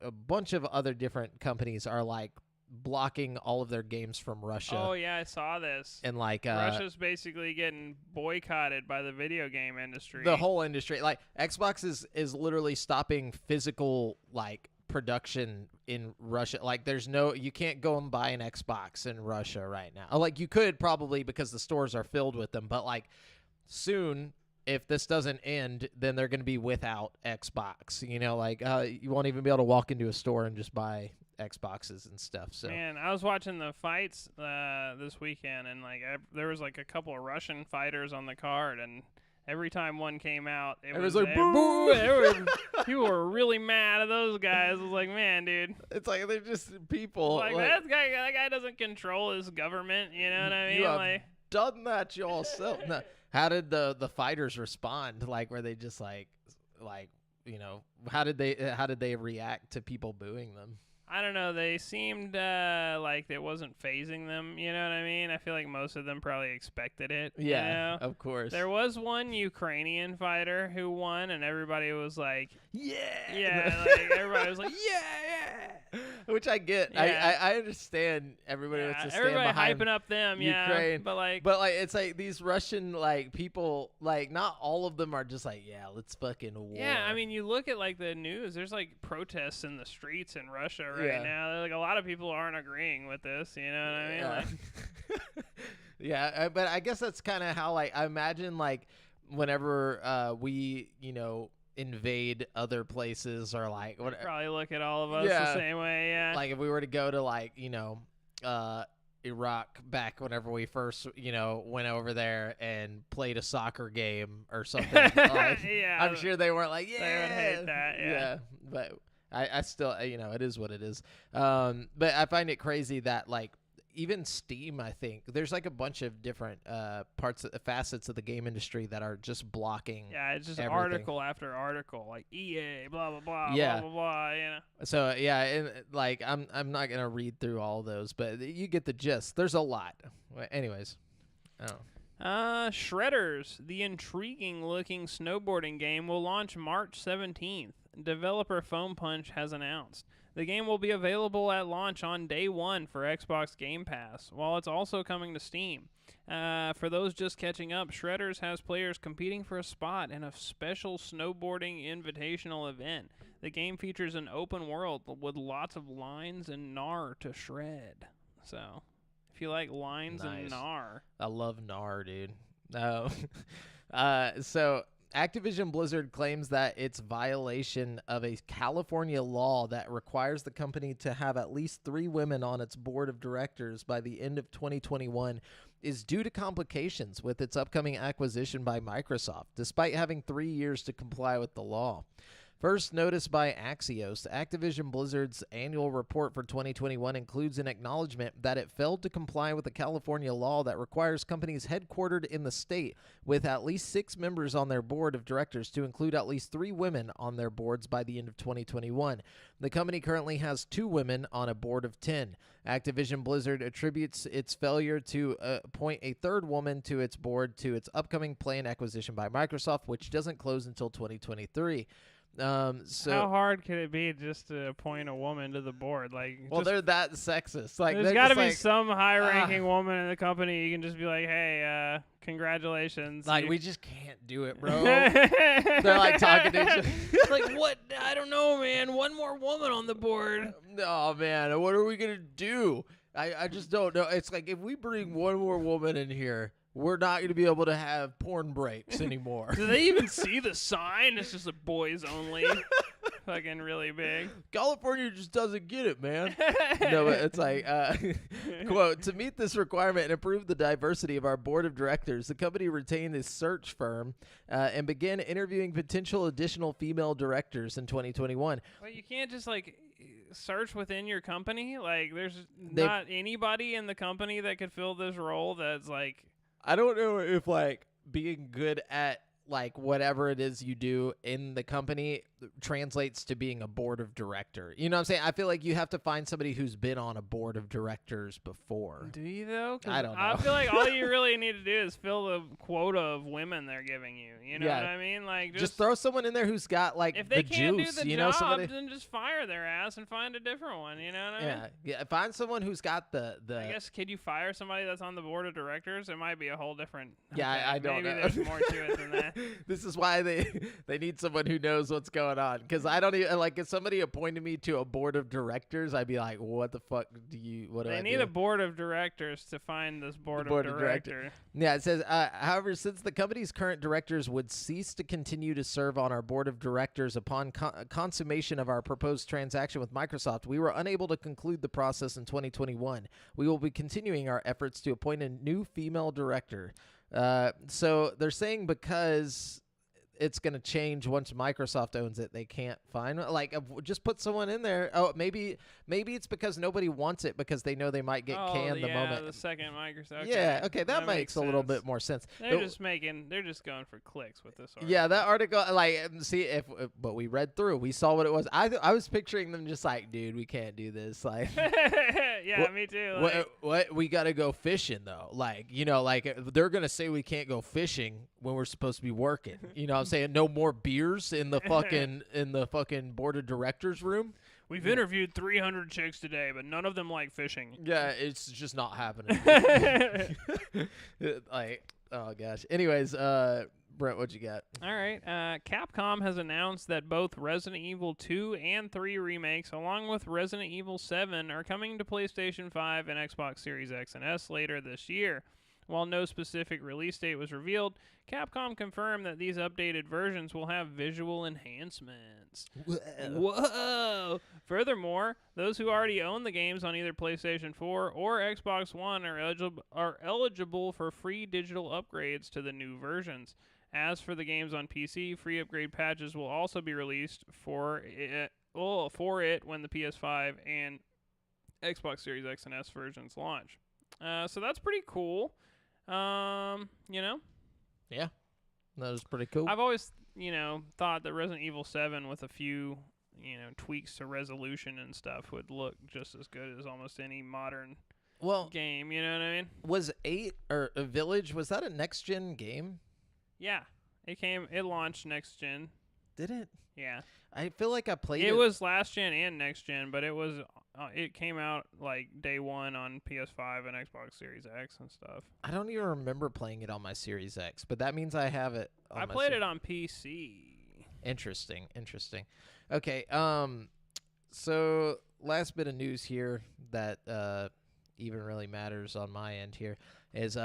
a bunch of other different companies are like blocking all of their games from Russia. Oh yeah, I saw this. And like Russia's basically getting boycotted by the video game industry. The whole industry. Like Xbox is literally stopping physical like production in Russia. Like you can't go and buy an Xbox in Russia right now. Like you could probably because the stores are filled with them, but like soon if this doesn't end, then they're going to be without Xbox. You won't even be able to walk into a store and just buy Xboxes and stuff. So man, I was watching the fights this weekend, and like there was like a couple of Russian fighters on the card, and every time one came out, it was like boo. People were really mad at those guys. I was like, man, dude, it's like they're just people. Like that guy doesn't control his government. You know what I mean? You have done that yourself. No. How did the fighters respond? Like, were they just like, how did they react to people booing them? I don't know. They seemed like it wasn't phasing them. You know what I mean? I feel like most of them probably expected it. Yeah, of course. There was one Ukrainian fighter who won, and everybody was like, yeah. Like everybody was like, yeah. Which I get. Yeah. I understand everybody wants to stand everybody behind hyping up them. Ukraine, but like it's like these Russian like people. Like not all of them are just like, yeah, let's fucking war. Yeah, I mean, you look at like the news. There's like protests in the streets in Russia right now. Like a lot of people aren't agreeing with this. You know what I mean? Like, yeah, but I guess that's kind of how like I imagine like whenever we invade other places or like probably look at all of us the same way. Yeah, like if we were to go to like Iraq back whenever we first went over there and played a soccer game or something. Like, I'm sure they weren't like they would hate that. Yeah, but I still it is what it is. But I find it crazy that like even Steam, I think there's like a bunch of different facets of the game industry that are just blocking. Yeah, it's just everything. Article after article, like EA, blah blah blah, yeah. blah blah blah. So yeah, and like I'm not gonna read through all those, but you get the gist. There's a lot. Anyways, Shredders, the intriguing-looking snowboarding game, will launch March 17th. Developer Foam Punch has announced. The game will be available at launch on day one for Xbox Game Pass, while it's also coming to Steam. For those just catching up, Shredders has players competing for a spot in a special snowboarding invitational event. The game features an open world with lots of lines and gnar to shred. So, if you like lines and gnar. I love gnar, dude. No. So Activision Blizzard claims that its violation of a California law that requires the company to have at least 3 women on its board of directors by the end of 2021 is due to complications with its upcoming acquisition by Microsoft, despite having 3 years to comply with the law. First noticed by Axios, Activision Blizzard's annual report for 2021 includes an acknowledgement that it failed to comply with the California law that requires companies headquartered in the state with at least 6 members on their board of directors to include at least 3 women on their boards by the end of 2021. The company currently has 2 women on a board of 10. Activision Blizzard attributes its failure to appoint a 3rd woman to its board to its upcoming planned acquisition by Microsoft, which doesn't close until 2023. So how hard could it be just to appoint a woman to the board? Like, well, they're that sexist. Like, there's they're got to just be like, some high-ranking woman in the company. You can just be like, hey, congratulations. like, you- we just can't do it, bro. They're like talking to each other. like, what? I don't know, man. One more woman on the board. Oh man, what are we gonna do? I just don't know. It's like if we bring one more woman in here, we're not gonna be able to have porn breaks anymore. Do they even see the sign? It's just a boys only. Fucking really big. California just doesn't get it, man. No, but it's like, quote, to meet this requirement and improve the diversity of our board of directors, the company retained a search firm and began interviewing potential additional female directors in 2021. Well, you can't just like search within your company. Like, there's not anybody in the company that could fill this role. That's like, I don't know if like being good at like whatever it is you do in the company translates to being a board of director. You know what I'm saying? I feel like you have to find somebody who's been on a board of directors before. do you though? 'Cause I don't know. I feel like all you really need to do is fill the quota of women they're giving you. You know Yeah. what I mean? Like, Just throw someone in there who's got like if they the can't juice, do the you know, job, somebody. then just fire their ass and find a different one. You know what I mean? Yeah. Find someone who's got the. I guess could you fire somebody that's on the board of directors? It might be a whole different. Yeah, okay, I don't maybe know. there's more to it than that. This is why they need someone who knows what's going on. Because I don't even like if somebody appointed me to a board of directors, I'd be like, what the fuck do you? What do I They do? need a board of directors to find this board of director. Yeah, it says, however, since the company's current directors would cease to continue to serve on our board of directors upon consummation of our proposed transaction with Microsoft, we were unable to conclude the process in 2021. We will be continuing our efforts to appoint a new female director. So they're saying because it's going to change once Microsoft owns it, they can't find like just put someone in there. Oh, maybe it's because nobody wants it because they know they might get canned the moment. The second Microsoft. Yeah, okay, that makes a little sense. bit more sense. They're just going for clicks with this article. Yeah, that article, like, see but we read through, we saw what it was. I was picturing them just like, dude, we can't do this. Like, yeah, me too. Like, what we got to go fishing though. Like, you know, like they're gonna say we can't go fishing when we're supposed to be working. You know what I'm saying? No more beers in the fucking board of directors room. We've interviewed 300 chicks today, but none of them like fishing. Yeah, it's just not happening. Like, oh gosh. Anyways, Brett, what you got? All right. Capcom has announced that both Resident Evil 2 and 3 remakes, along with Resident Evil 7, are coming to PlayStation 5 and Xbox Series X and S later this year. While no specific release date was revealed, Capcom confirmed that these updated versions will have visual enhancements. Whoa! Furthermore, those who already own the games on either PlayStation 4 or Xbox One are eligible for free digital upgrades to the new versions. As for the games on PC, free upgrade patches will also be released for it when the PS5 and Xbox Series X and S versions launch. So that's pretty cool. You know? Yeah, that was pretty cool. I've always, thought that Resident Evil 7 with a few, tweaks to resolution and stuff would look just as good as almost any modern game, you know what I mean? Was 8 or Village, was that a next gen game? Yeah. It launched next gen. Did it? Yeah. I feel like I played it. It was last gen and next gen, but it came out like day one on PS5 and Xbox Series X and stuff. I don't even remember playing it on my Series X, but that means I have it on I played it on PC. Interesting. Okay, so last bit of news here that even really matters on my end here is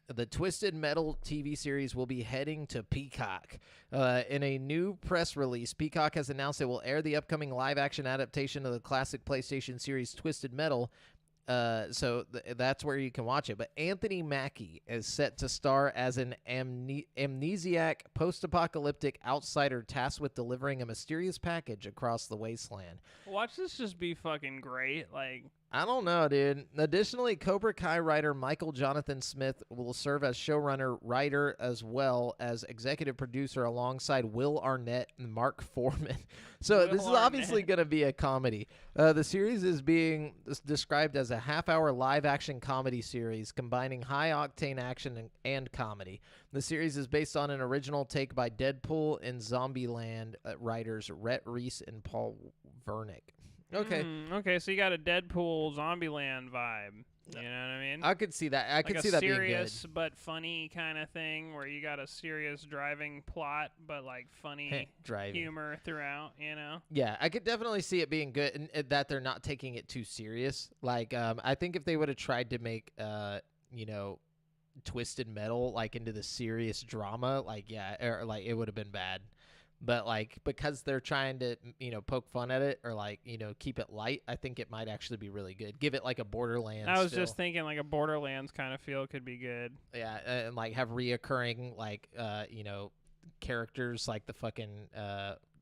the Twisted Metal TV series will be heading to Peacock. In a new press release, Peacock has announced it will air the upcoming live-action adaptation of the classic PlayStation series Twisted Metal. So that's where you can watch it. But Anthony Mackie is set to star as an amnesiac post-apocalyptic outsider tasked with delivering a mysterious package across the wasteland. Watch this just be fucking great. Like, I don't know, dude. Additionally, Cobra Kai writer Michael Jonathan Smith will serve as showrunner, writer, as well as executive producer alongside Will Arnett and Mark Foreman. So this is obviously going to be a comedy. The series is being described as a half-hour live-action comedy series combining high-octane action and comedy. The series is based on an original take by Deadpool and Zombieland writers Rhett Reese and Paul Wernick. Okay. Okay, so you got a Deadpool Zombieland vibe. You know what I mean? I could see that. I could see that being good. Like a serious but funny kind of thing where you got a serious driving plot but like funny humor throughout, you know? Yeah, I could definitely see it being good and that they're not taking it too serious. Like, I think if they would have tried to make, Twisted Metal like into the serious drama, it would have been bad. But like because they're trying to poke fun at it or keep it light, I think it might actually be really good. Give it like a Borderlands. I was just thinking like a Borderlands kind of feel could be good. Yeah, and like have reoccurring characters like the fucking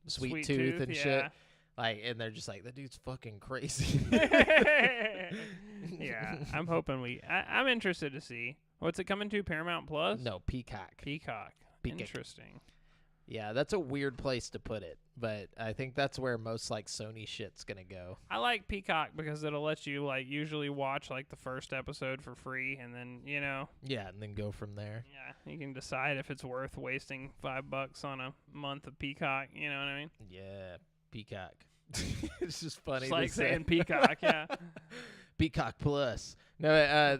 Sweet Tooth and shit. Like, and they're just like, the dude's fucking crazy. Yeah, I'm hoping I'm interested to see. What's it coming to? Paramount Plus? No, Peacock. Interesting. Yeah, that's a weird place to put it, but I think that's where most like Sony shit's gonna go. I like Peacock because it'll let you like usually watch like the first episode for free, and then Yeah, and then go from there. Yeah, you can decide if it's worth wasting $5 on a month of Peacock. You know what I mean? Yeah, Peacock. It's just funny. It's like saying Peacock. Yeah. Peacock Plus. No,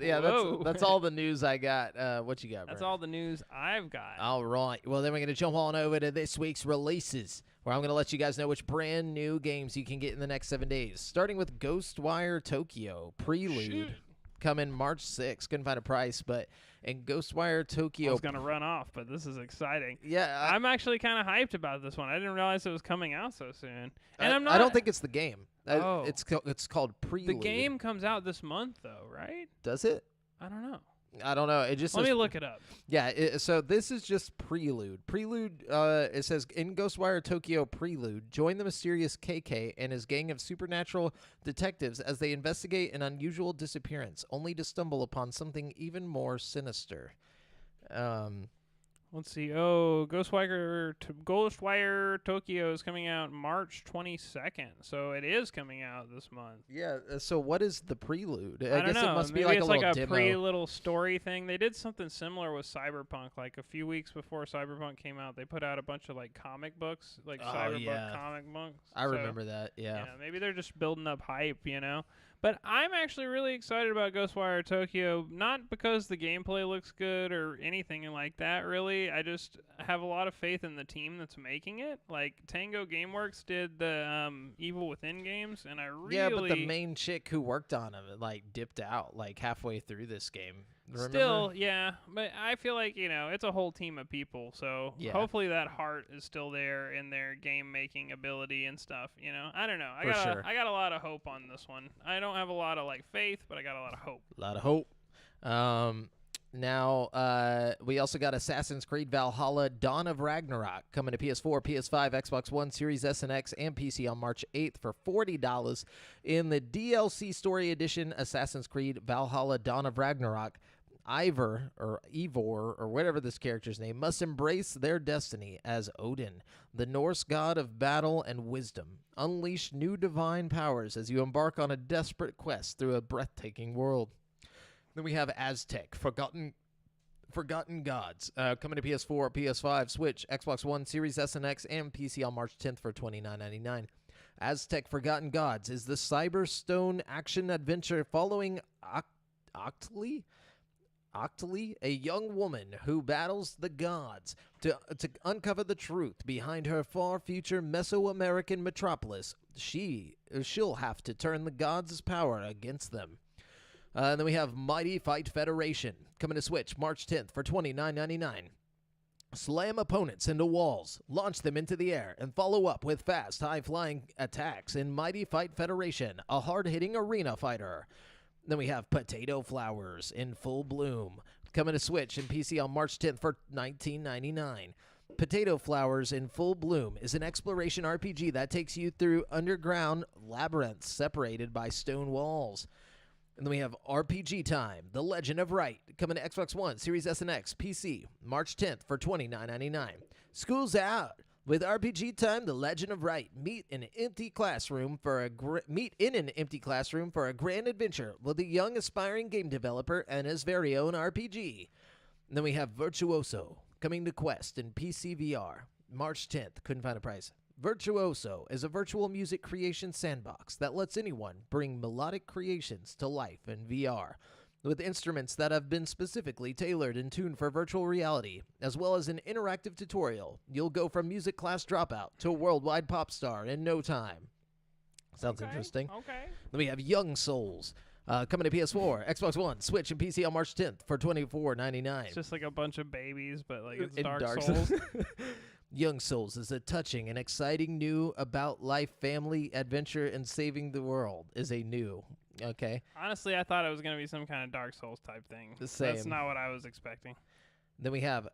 that's all the news I got. What you got, That's Brent? all the news I've got. All right. Well, then we're going to jump on over to this week's releases, where I'm going to let you guys know which brand new games you can get in the next 7 days. Starting with Ghostwire Tokyo Prelude. Coming March 6th. Couldn't find a price, but in Ghostwire Tokyo. I was going to run off, but this is exciting. Yeah. I'm actually kind of hyped about this one. I didn't realize it was coming out so soon. And I don't think it's the game. Oh. It's called Prelude. The game comes out this month, though, right? Does it? I don't know. I don't know. It just Let me look it up. Yeah, so this is just Prelude. Prelude, it says, in Ghostwire Tokyo Prelude, join the mysterious KK and his gang of supernatural detectives as they investigate an unusual disappearance, only to stumble upon something even more sinister. Let's see. Oh, Ghostwire Tokyo is coming out March 22nd, so it is coming out this month. Yeah. So what is the Prelude? I don't know. It must Maybe be like it's a little like a demo. pre-little story thing. They did something similar with Cyberpunk. Like a few weeks before Cyberpunk came out, they put out a bunch of like comic books, like Cyberpunk comic books. I remember that. Yeah. Maybe they're just building up hype, But I'm actually really excited about Ghostwire Tokyo, not because the gameplay looks good or anything like that, really. I just have a lot of faith in the team that's making it. Like, Tango Gameworks did the Evil Within games, and I really... Yeah, but the main chick who worked on them, dipped out, halfway through this game. Remember? Still, yeah, but I feel like, it's a whole team of people, so hopefully that heart is still there in their game-making ability and stuff, I don't know. I got a lot of hope on this one. I don't have a lot of, faith, but I got a lot of hope. A lot of hope. Now, we also got Assassin's Creed Valhalla Dawn of Ragnarok coming to PS4, PS5, Xbox One, Series S and X, and PC on March 8th for $40. In the DLC Story Edition, Assassin's Creed Valhalla Dawn of Ragnarok, Ivor, or whatever this character's name, must embrace their destiny as Odin, the Norse god of battle and wisdom. Unleash new divine powers as you embark on a desperate quest through a breathtaking world. Then we have Aztec, Forgotten Gods, coming to PS4, PS5, Switch, Xbox One, Series S and X, and PC on March 10th for $29.99. Aztec Forgotten Gods is the Cyberstone action-adventure following Octali, a young woman who battles the gods to uncover the truth behind her far future Mesoamerican metropolis. She'll have to turn the gods' power against them. And then we have Mighty Fight Federation coming to Switch March 10th for $29.99. Slam opponents into walls, launch them into the air, and follow up with fast, high-flying attacks in Mighty Fight Federation, a hard-hitting arena fighter. Then we have Potato Flowers in Full Bloom coming to Switch and PC on March 10th for $19.99. Potato Flowers in Full Bloom is an exploration RPG that takes you through underground labyrinths separated by stone walls. And then we have RPG Time, The Legend of Wright, coming to Xbox One, Series S and X, PC, March 10th for $29.99. School's out. With RPG Time, The Legend of Wright, meet in an empty classroom for a grand adventure with a young aspiring game developer and his very own RPG. And then we have Virtuoso, coming to Quest in PC VR, March 10th. Couldn't find a price. Virtuoso is a virtual music creation sandbox that lets anyone bring melodic creations to life in VR, with instruments that have been specifically tailored and tuned for virtual reality, as well as an interactive tutorial. You'll go from music class dropout to a worldwide pop star in no time. Sounds interesting. Okay. Then we have Young Souls, coming to PS4, Xbox One, Switch, and PC on March 10th for $24.99. It's just like a bunch of babies, but like it's In Dark Souls. Young Souls is a touching and exciting new about life, family, adventure, and saving the world. Okay. Honestly, I thought it was going to be some kind of Dark Souls type thing. The same. That's not what I was expecting. Then we have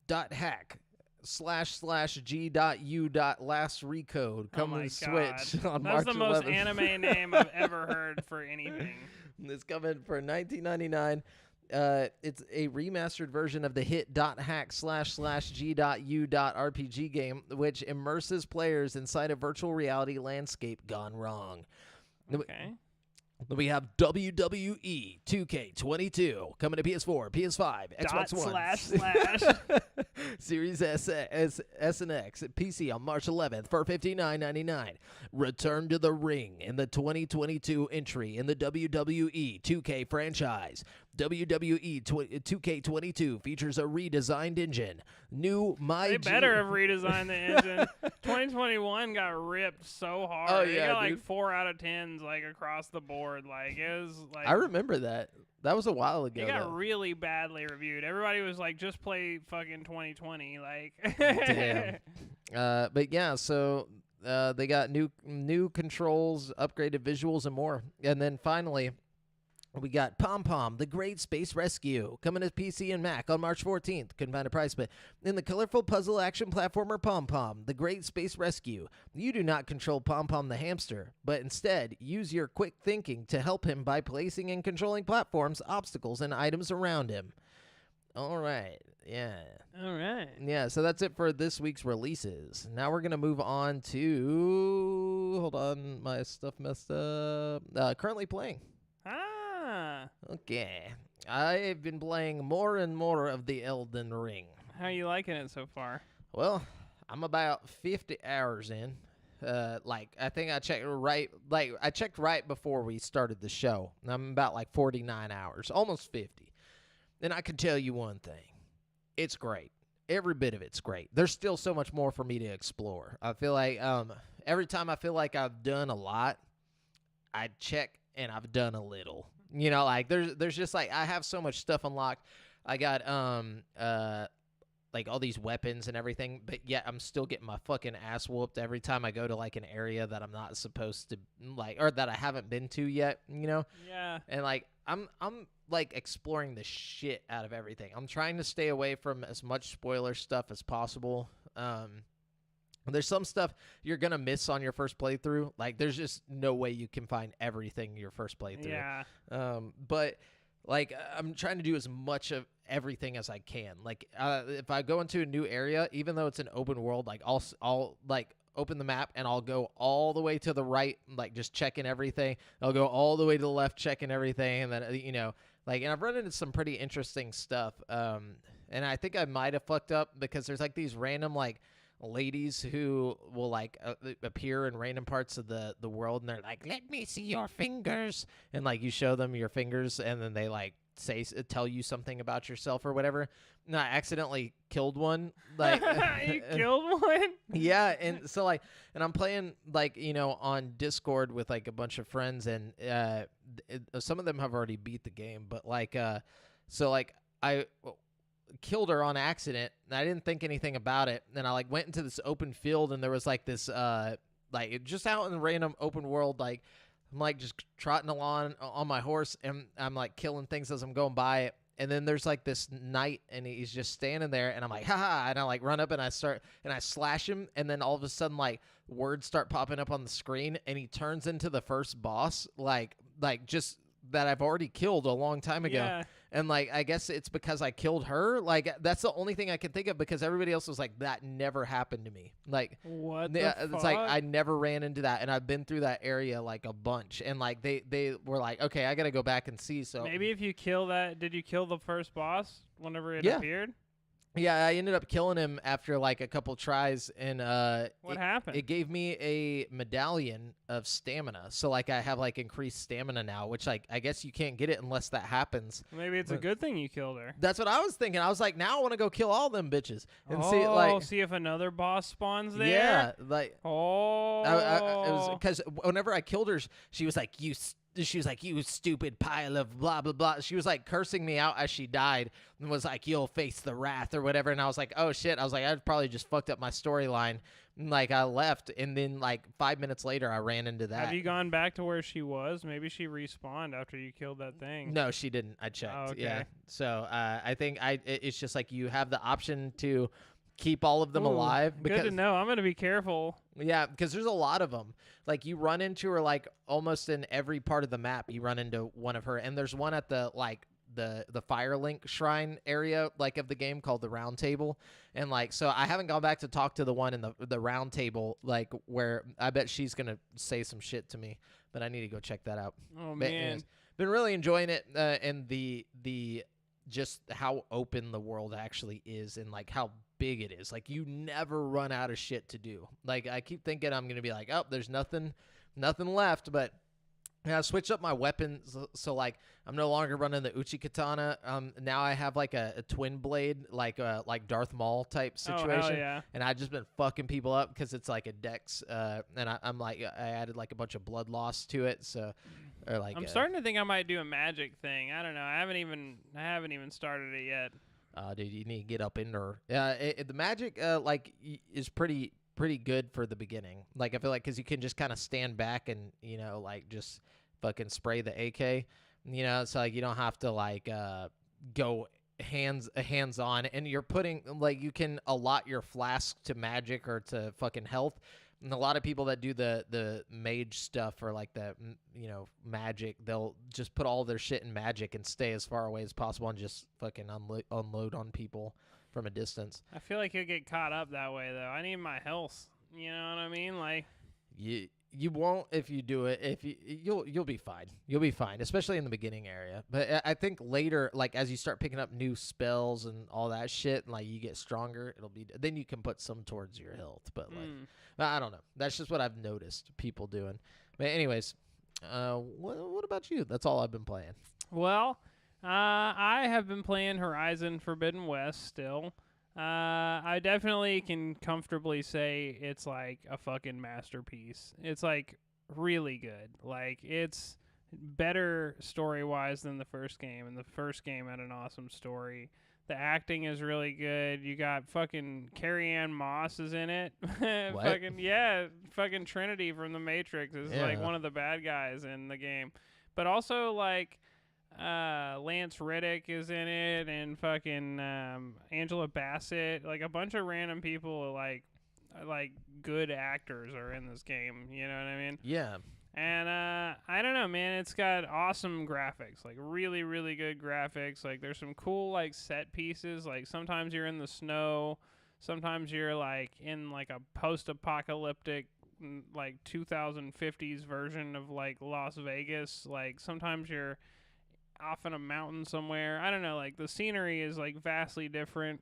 .hack//g.u.last recode coming to Switch on March 11th. That's the most anime name I've ever heard for anything. It's coming for $19.99. It's a remastered version of the hit .hack//g.u.rpg game, which immerses players inside a virtual reality landscape gone wrong. Okay. Then we have WWE 2K22 coming to PS4, PS5, Xbox One, Series S and X, PC on March 11th for $59.99. Return to the ring in the 2022 entry in the WWE 2K franchise. WWE 2K22 features a redesigned engine. They better have redesigned the engine. 2021 got ripped so hard. Oh, It yeah, got dude. like 4 out of 10s like across the board. Like it was like I remember that. That was a while ago. it got though. really badly reviewed. Everybody was like, just play fucking 2020. Like Damn. But yeah, so they got new controls, upgraded visuals, and more. And then finally, we got Pom Pom, The Great Space Rescue, coming to PC and Mac on March 14th. Couldn't find a price, but in the colorful puzzle action platformer Pom Pom, The Great Space Rescue, you do not control Pom Pom the hamster, but instead use your quick thinking to help him by placing and controlling platforms, obstacles, and items around him. All right. Yeah. all right. Yeah, so that's it for this week's releases. Now we're going to move on to... Hold on, my stuff messed up. Currently playing. Okay. I've been playing more and more of the Elden Ring. How are you liking it so far? Well, I'm about 50 hours in. I think I checked right before we started the show. I'm about 49 hours, almost 50. And I can tell you one thing. It's great. Every bit of it's great. There's still so much more for me to explore. I feel like every time I feel like I've done a lot, I check and I've done a little. You know, there's just I have so much stuff unlocked. I got all these weapons and everything, but yet I'm still getting my fucking ass whooped every time I go to an area that I'm not supposed to or that I haven't been to yet, you know? Yeah. And I'm exploring the shit out of everything. I'm trying to stay away from as much spoiler stuff as possible. There's some stuff you're going to miss on your first playthrough. There's just no way you can find everything your first playthrough. Yeah. But I'm trying to do as much of everything as I can. If I go into a new area, even though it's an open world, I'll open the map and I'll go all the way to the right, just checking everything. I'll go all the way to the left, checking everything. And then, and I've run into some pretty interesting stuff. And I think I might have fucked up because there's these random, ladies who will appear in random parts of the world, and they're like, let me see your fingers, and you show them your fingers, and then they tell you something about yourself or whatever. And I accidentally killed one. You killed one? Yeah, and so and I'm playing on Discord with a bunch of friends, and some of them have already beat the game, but I killed her on accident, and I didn't think anything about it. Then I went into this open field, and there was this just out in the random open world, I'm just trotting along on my horse, and I'm killing things as I'm going by it. And then there's this knight, and he's just standing there, and I'm like, haha, and I run up and I slash him, and then all of a sudden words start popping up on the screen, and he turns into the first boss, just that I've already killed a long time ago. Yeah. And, like, I guess it's because I killed her. Like, that's the only thing I can think of because everybody else was like, that never happened to me. Like, What the fuck? it's like I never ran into that. And I've been through that area, like, a bunch. And, like, they were like, okay, I got to go back and see. So maybe if you kill that, did you kill the first boss whenever it appeared? Yeah, I ended up killing him after like a couple tries, and what happened? It gave me a medallion of stamina, so like I have like increased stamina now, which like I guess you can't get it unless that happens. Maybe it's a good thing you killed her. That's what I was thinking. I was like, now I want to go kill all them bitches and see if another boss spawns there. Yeah, like oh, it was because whenever I killed her, she was like, She was like, you stupid pile of blah, blah, blah. She was like cursing me out as she died and was like, you'll face the wrath or whatever. And I was like, oh, shit. I was like, I probably just fucked up my storyline. Like, I left. And then, like, 5 minutes later, I ran into that. Have you gone back to where she was? Maybe she respawned after you killed that thing. No, she didn't. I checked. Oh, okay. Yeah. So I think it's just like you have the option to keep all of them alive. Good to know. I'm going to be careful. Yeah, because there's a lot of them. Like, you run into her, like, almost in every part of the map, you run into one of her. And there's one at the, like, the Firelink shrine area, like, of the game called the Round Table. And, like, so I haven't gone back to talk to the one in the Round Table, like, where I bet she's going to say some shit to me. But I need to go check that out. Oh, But man. anyways, been really enjoying it, and the just how open the world actually is and, like, how big it is. Like, you never run out of shit to do. Like, I keep thinking I'm gonna be like, oh, there's nothing left, but I switched up my weapons, so like I'm no longer running the Uchi Katana. Now I have like a twin blade, like Darth Maul type situation. Oh, hell yeah. And I've just been fucking people up because it's like a dex, and I'm like, I added like a bunch of blood loss to it, so. Or like I'm starting to think I might do a magic thing. I don't know. I haven't even started it yet. Dude, you need to get up in there. The magic is pretty good for the beginning. Like, I feel like because you can just kind of stand back and, you know, like just fucking spray the AK, you know, so like you don't have to like go hands on, and you're putting like you can allot your flask to magic or to fucking health. And a lot of people that do the mage stuff or like the, you know, magic, they'll just put all their shit in magic and stay as far away as possible and just fucking unload on people from a distance. I feel like you'll get caught up that way, though. I need my health. You know what I mean? Like, you won't if you do it. If you'll be fine. You'll be fine, especially in the beginning area. But I think later, like as you start picking up new spells and all that shit, and like you get stronger, then you can put some towards your health. But like, I don't know. That's just what I've noticed people doing. But anyways, what about you? That's all I've been playing. Well, I have been playing Horizon Forbidden West still. I definitely can comfortably say it's like a fucking masterpiece. It's like really good. Like it's better story-wise than the first game, and the first game had an awesome story. The acting is really good. You got fucking Carrie-Anne Moss is in it. What? Fucking Trinity from The Matrix is like one of the bad guys in the game. But also like Lance Reddick is in it, and fucking Angela Bassett, like a bunch of random people, like good actors are in this game. You know what I mean? Yeah. And I don't know, man. It's got awesome graphics, like really, really good graphics. Like there's some cool like set pieces. Like sometimes you're in the snow, sometimes you're like in like a post-apocalyptic like 2050s version of like Las Vegas. Like sometimes you're off in a mountain somewhere. I don't know, like the scenery is like vastly different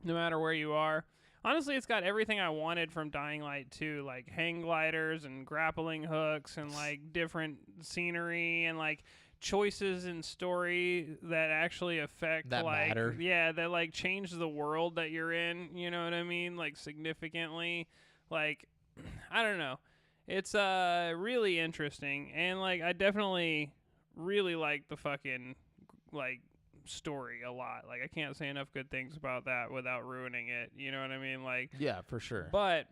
no matter where you are. Honestly, it's got everything I wanted from Dying Light 2, like hang gliders and grappling hooks and like different scenery and like choices in story that actually affect that like matter. Yeah, that like change the world that you're in, you know what I mean? Like significantly. Like I don't know. It's really interesting, and like I definitely really like the fucking like story a lot. Like I can't say enough good things about that without ruining it, you know what I mean? Like Yeah, for sure. But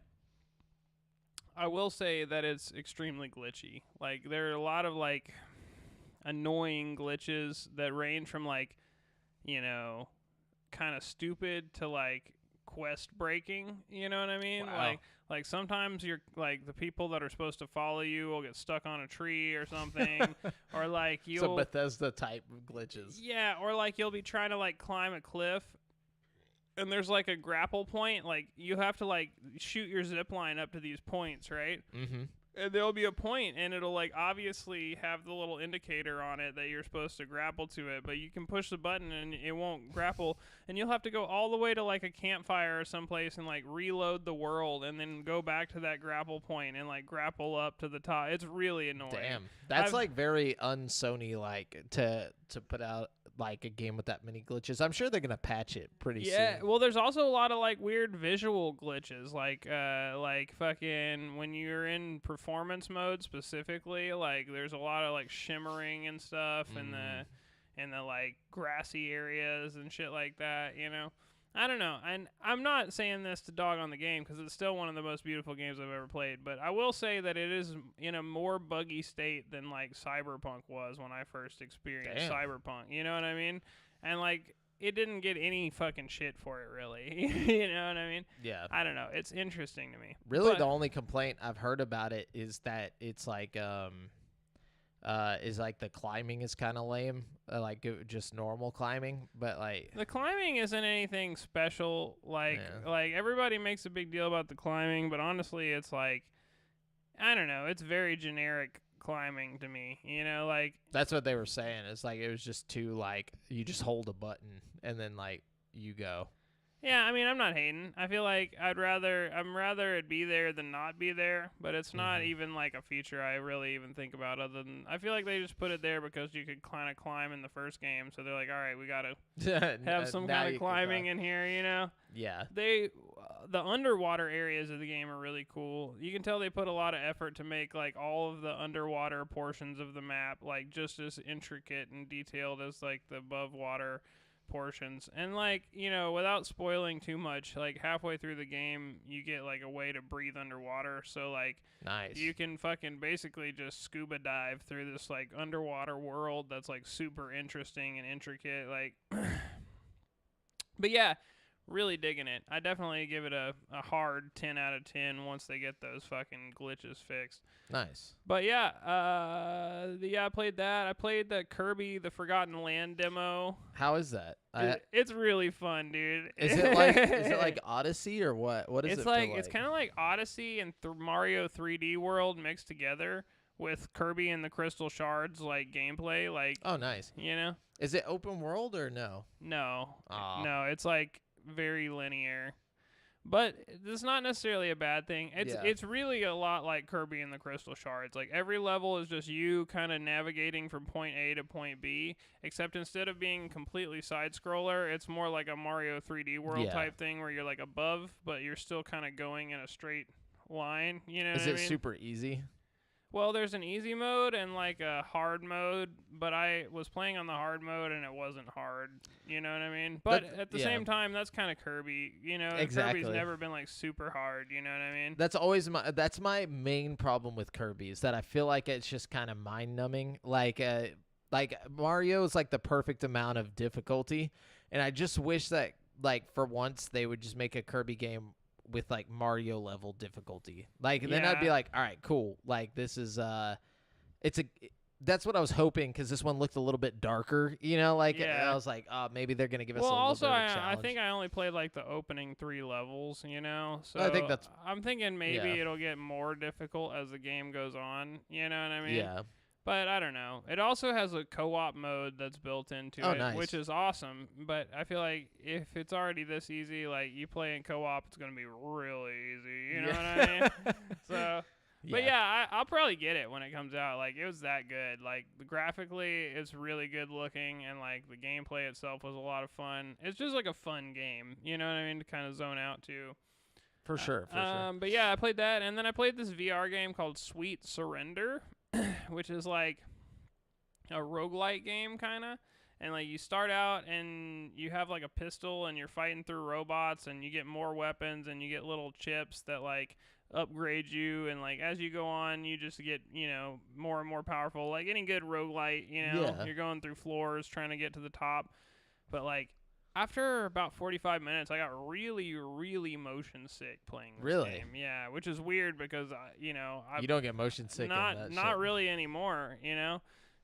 I will say that it's extremely glitchy. Like there are a lot of like annoying glitches that range from like, you know, kind of stupid to like quest breaking, you know what I mean? Wow. Like sometimes you're like the people that are supposed to follow you will get stuck on a tree or something, or like you'll Some Bethesda type of glitches. yeah, or like you'll be trying to like climb a cliff, and there's like a grapple point, like you have to like shoot your zip line up to these points, right? Mm-hmm. And there'll be a point, and it'll like obviously have the little indicator on it that you're supposed to grapple to it, but you can push the button and it won't grapple, and you'll have to go all the way to like a campfire or someplace and like reload the world and then go back to that grapple point and like grapple up to the top. It's really annoying. Damn, that's like very un-Sony like to put out like a game with that many glitches. I'm sure they're gonna patch it pretty soon. Yeah, well, there's also a lot of like weird visual glitches, like fucking when you're in performance mode specifically, like there's a lot of like shimmering and stuff in the like grassy areas and shit like that, you know. I don't know, and I'm not saying this to dog on the game because it's still one of the most beautiful games I've ever played, but I will say that it is in a more buggy state than like Cyberpunk was when I first experienced Cyberpunk, you know what I mean? And like it didn't get any fucking shit for it really, you know what I mean? Yeah. I don't know, it's interesting to me. Really, but the only complaint I've heard about it is that it's like the climbing is kind of lame, just normal climbing, but like the climbing isn't anything special. Like everybody makes a big deal about the climbing, but honestly, it's like I don't know. It's very generic climbing to me. You know, like that's what they were saying. It's like it was just too like you just hold a button and then like you go. Yeah, I mean, I'm not hating. I feel like I'm rather it be there than not be there, but it's not even like a feature I really even think about other than I feel like they just put it there because you could kind of climb in the first game, so they're like, all right, we got to have some kind of climbing in here, you know? Yeah. The underwater areas of the game are really cool. You can tell they put a lot of effort to make like all of the underwater portions of the map like just as intricate and detailed as like the above water portions. And like, you know, without spoiling too much, like halfway through the game you get like a way to breathe underwater, so like nice, you can fucking basically just scuba dive through this like underwater world that's like super interesting and intricate, like but yeah, really digging it. I definitely give it a hard 10 out of 10 once they get those fucking glitches fixed. Nice. But yeah, I played that. I played the Kirby the Forgotten Land demo. How is that? It's really fun, dude. Is it like Odyssey or what? What is it? It's kind of like Odyssey and Mario 3D World mixed together with Kirby and the Crystal Shards like gameplay. Like, oh, nice. You know? Is it open world or no? No. Aww. No, it's like very linear, but it's not necessarily a bad thing. It's really a lot like Kirby and the Crystal Shards. Like every level is just you kind of navigating from point A to point B, except instead of being completely side scroller, it's more like a Mario 3D World type thing where you're like above, but you're still kind of going in a straight line. You know? Is it super easy? Well, there's an easy mode and like a hard mode, but I was playing on the hard mode and it wasn't hard. You know what I mean? But at the same time, that's kind of Kirby. You know, exactly. Kirby's never been like super hard. You know what I mean? That's my main problem with Kirby is that I feel like it's just kind of mind numbing. Like Mario is like the perfect amount of difficulty, and I just wish that like for once they would just make a Kirby game with like Mario level difficulty, like then I'd be like, all right, cool, like this is that's what I was hoping, because this one looked a little bit darker, you know, like I was like, oh, maybe they're gonna give us a little bit of a challenge. I think I only played like the opening 3 levels, you know, so I think I'm thinking maybe it'll get more difficult as the game goes on, you know what I mean? Yeah. But I don't know. It also has a co-op mode that's built into it, nice. Which is awesome. But I feel like if it's already this easy, like you play in co-op, it's going to be really easy. You know what I mean? So, but I'll probably get it when it comes out. Like, it was that good. Like, graphically, it's really good looking, and like the gameplay itself was a lot of fun. It's just like a fun game. You know what I mean? To kind of zone out to. For sure. But yeah, I played that, and then I played this VR game called Sweet Surrender. Which is like a roguelite game kind of, and like you start out and you have like a pistol and you're fighting through robots and you get more weapons and you get little chips that like upgrade you, and like as you go on you just get, you know, more and more powerful, like any good roguelite, you know. You're going through floors trying to get to the top, but like After about 45 minutes, I got really, really motion sick playing this game. Yeah, which is weird because you don't get motion sick. Not really anymore.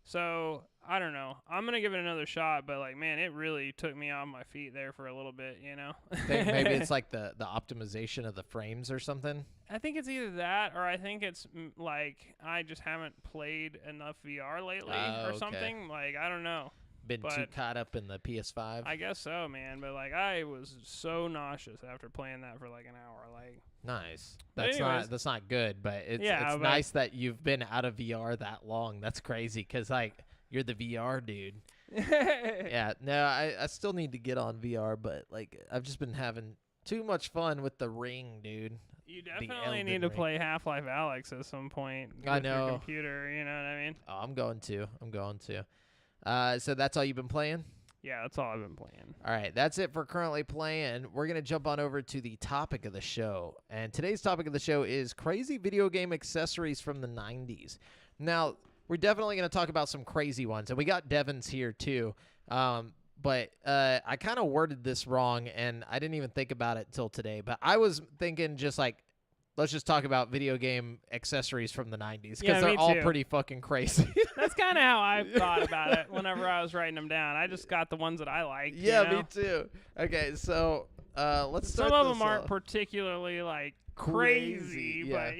So I don't know. I'm gonna give it another shot, but like, man, it really took me off my feet there for a little bit. I think maybe it's like the optimization of the frames or something. I think it's either that, or I think it's like I just haven't played enough VR lately, or something. Like, I don't know. Been too caught up in the PS5. I guess so, man. But like, I was so nauseous after playing that for like an hour. Like, nice. That's not good, but it's nice that you've been out of VR that long. That's crazy because like you're the VR dude. Yeah. No, I still need to get on VR, but like I've just been having too much fun with the Ring, dude. You definitely need to play Half-Life Alyx at some point. I know. Your computer, you know what I mean? Oh, I'm going to. So that's all you've been playing? Yeah, that's all I've been playing. All right, that's it for currently playing. We're going to jump on over to the topic of the show. And today's topic of the show is crazy video game accessories from the 90s. Now, we're definitely going to talk about some crazy ones. And we got Devin's here, too. But I kind of worded this wrong, and I didn't even think about it till today. But I was thinking just like, let's just talk about video game accessories from the 90s because they're all pretty fucking crazy. That's kind of how I thought about it whenever I was writing them down. I just got the ones that I liked. Yeah, me too. Okay, so let's start. Some of them aren't particularly like crazy, but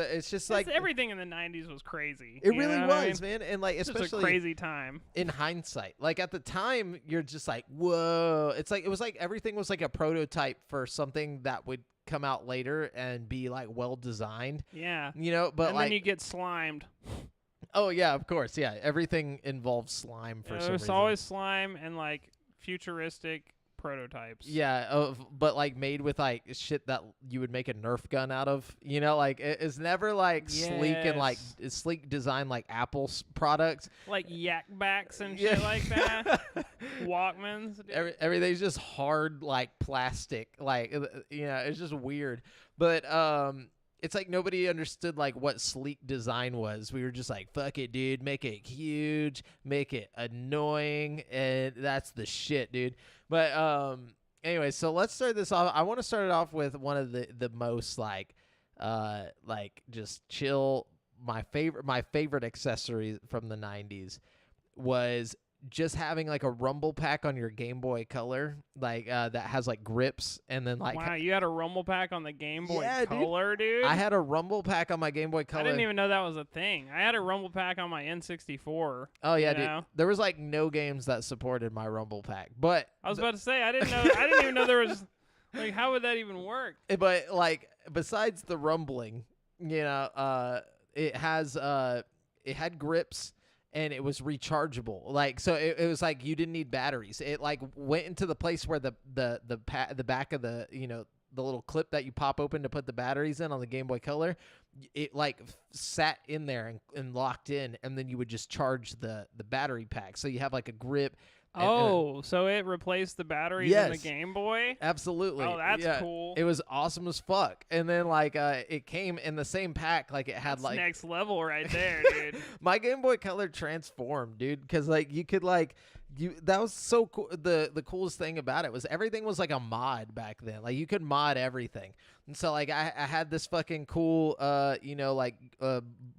it's just like everything in the 90s was crazy. It really was, man, and like especially just a crazy time. In hindsight, like at the time, you're just like, whoa! It's like it was like everything was like a prototype for something that would come out later and be like well designed. Yeah, but and then you get slimed. Oh yeah, of course, yeah. Everything involves slime for some reason. There's always slime and like futuristic prototypes. Yeah, but like made with like shit that you would make a Nerf gun out of. Like it's never like sleek and like sleek design like Apple's products. Like yak backs and shit like that. Walkmans. Everything's just hard like plastic. Like it's just weird. But it's like nobody understood like what sleek design was. We were just like, fuck it, dude. Make it huge, make it annoying, and that's the shit, dude. But anyway, so let's start this off. I want to start it off with one of the most like just chill. My favorite accessory from the 90s was just having like a rumble pack on your Game Boy Color, like that has like grips, and then like wow, you had a rumble pack on the Game Boy Color, dude. I had a rumble pack on my Game Boy Color. I didn't even know that was a thing. I had a rumble pack on my N64. Oh yeah, dude. There was like no games that supported my rumble pack, but I was about to say I didn't even know there was. Like, how would that even work? But like besides the rumbling, it had grips. And it was rechargeable, like so. It was like you didn't need batteries. It like went into the place where the back of the the little clip that you pop open to put the batteries in on the Game Boy Color. It like sat in there and locked in, and then you would just charge the battery pack. So you have like a grip. So it replaced the batteries in the Game Boy? Absolutely. Oh, that's cool. It was awesome as fuck. And then like it came in the same pack, like it had that's like next level right there, dude. My Game Boy Color transformed, dude, because like you could like that was so cool. The coolest thing about it was everything was like a mod back then. Like you could mod everything. And so like I had this fucking cool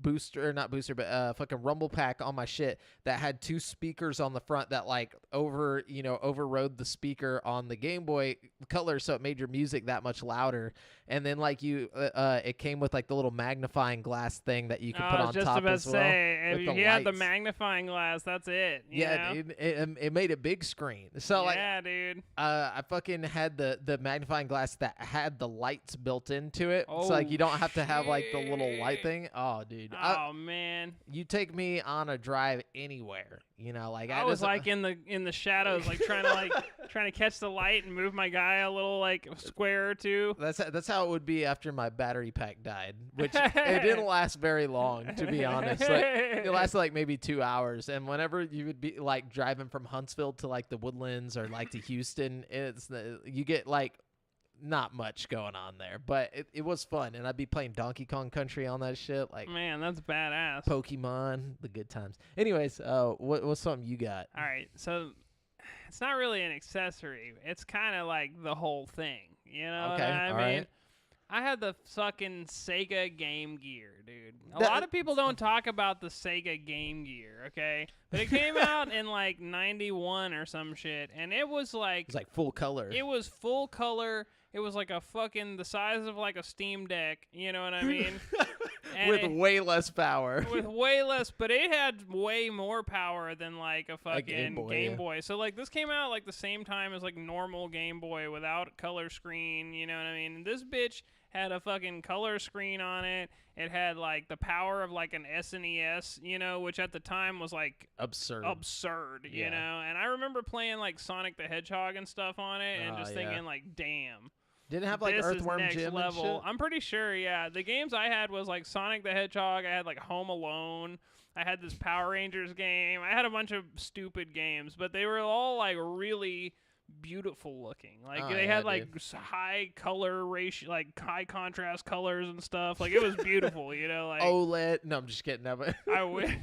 booster, not booster, but fucking rumble pack on my shit that had two speakers on the front that like overrode the speaker on the Game Boy Color, so it made your music that much louder. And then like it came with like the little magnifying glass thing that you could put on top as well. If you had the magnifying glass, that's it. Dude, it made a big screen. So dude. I fucking had the magnifying glass that had the lights built into it. So like you don't have to have like the little light thing. Oh, dude. Oh man. You take me on a drive anywhere. I was like in the shadows, like trying to catch the light and move my guy a little like square or two. That's how it would be after my battery pack died, which it didn't last very long, to be honest. Like, it lasted like maybe 2 hours, and whenever you would be like driving from Huntsville to like the Woodlands or like to Houston, you get like not much going on there, but it was fun, and I'd be playing Donkey Kong Country on that shit. Like, man, that's badass. Pokemon, the good times. Anyways, what's something you got? All right, so it's not really an accessory. It's kind of like the whole thing. You know Okay, what I all mean? right. I had the fucking Sega Game Gear, dude. A lot of people don't talk about the Sega Game Gear, okay? But it came out in like 91 or some shit, and it was like... It's like full color. It was full color. It was like a fucking... the size of like a Steam Deck, you know what I mean? With way less power. With way less, but it had way more power than like a fucking Game Boy. So like this came out like the same time as like normal Game Boy without color screen, you know what I mean? And this bitch had a fucking color screen on it. It had like the power of like an SNES, you know, which at the time was like absurd, you know. And I remember playing like Sonic the Hedgehog and stuff on it, and just thinking like, damn. Didn't it have like this Earthworm is next Jim level. and shit? I'm pretty sure, yeah. The games I had was like Sonic the Hedgehog. I had like Home Alone. I had this Power Rangers game. I had a bunch of stupid games, but they were all like really beautiful looking. Like they had like high color ratio, like high contrast colors and stuff. Like it was beautiful, you know. Like OLED. No, I'm just kidding. I would.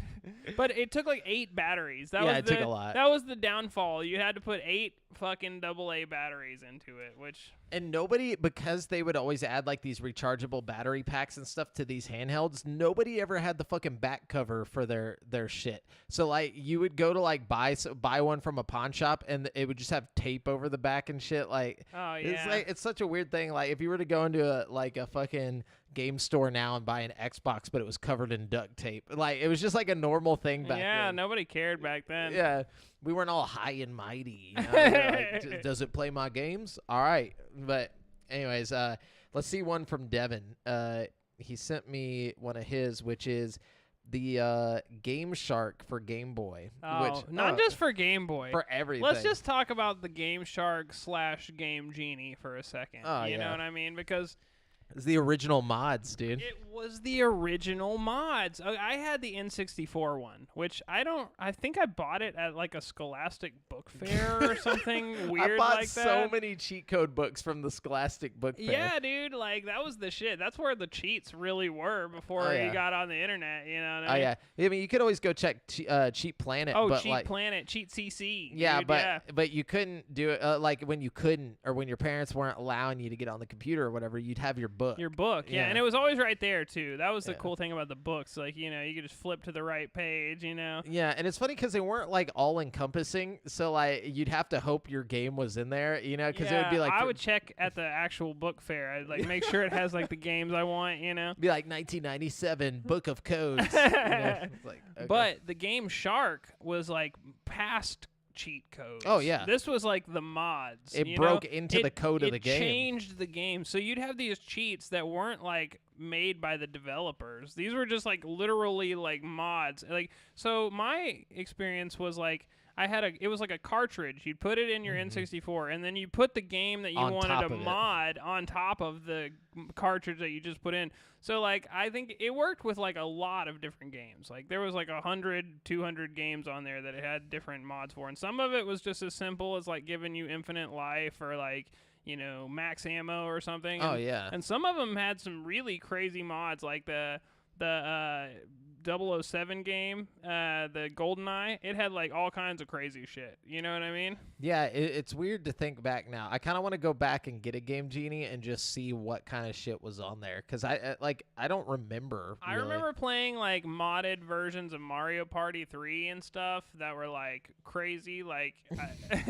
But it took like 8 batteries. It took a lot. That was the downfall. You had to put 8 fucking AA batteries into it, which... And nobody, because they would always add like these rechargeable battery packs and stuff to these handhelds, nobody ever had the fucking back cover for their shit. So like you would go to like buy one from a pawn shop and it would just have tape over the back and shit. Like, oh yeah, it's such a weird thing. Like if you were to go into a fucking game store now and buy an Xbox, but it was covered in duct tape, like it was just like a normal thing back then. Yeah, nobody cared back then. Yeah, we weren't all high and mighty. You know? Like, does it play my games? All right. But anyways, let's see one from Devin. He sent me one of his, which is the Game Shark for Game Boy. Oh, not just for Game Boy. For everything. Let's just talk about the Game Shark / Game Genie for a second. Oh, you know what I mean? Because... it's the original mods, dude. It was the original mods. I had the N64 one, which I think I bought it at like a Scholastic book fair or something weird I bought like that. so many cheat code books from the Scholastic book fair. Yeah, dude, like that was the shit. That's where the cheats really were before you got on the internet, you know what I mean? Oh yeah. I mean, you could always go check Cheat Planet. Oh, but Cheat like, Planet, Cheat CC. Yeah, dude, but you couldn't do it like when you couldn't, or when your parents weren't allowing you to get on the computer or whatever. You'd have your book. Your book, yeah, and it was always right there too. That was the cool thing about the books. Like, you know, you could just flip to the right page, you know. Yeah, and it's funny because they weren't like all encompassing. So like you'd have to hope your game was in there, you know, because it would be like I would check at the actual book fair. I'd like make sure it has like the games I want, you know. Be like 1997 Book of Codes. You know? It's like, okay. But the Game Shark was like past cheat codes. Oh yeah, this was like the mods. It broke into the code of the game. It changed the game, so you'd have these cheats that weren't like made by the developers. These were just like literally like mods. Like, so my experience was like it was like a cartridge. You'd put it in your N64, and then you put the game that you wanted to mod on top of the cartridge that you just put in. So like I think it worked with like a lot of different games. Like there was like 100, 200 games on there that it had different mods for, and some of it was just as simple as like giving you infinite life or like, you know, max ammo or something. Oh yeah. And some of them had some really crazy mods, like the 007 game, the GoldenEye. It had like all kinds of crazy shit. You know what I mean? Yeah, it's weird to think back now. I kind of want to go back and get a Game Genie and just see what kind of shit was on there, because I don't remember. I remember playing like modded versions of Mario Party 3 and stuff that were like crazy. Like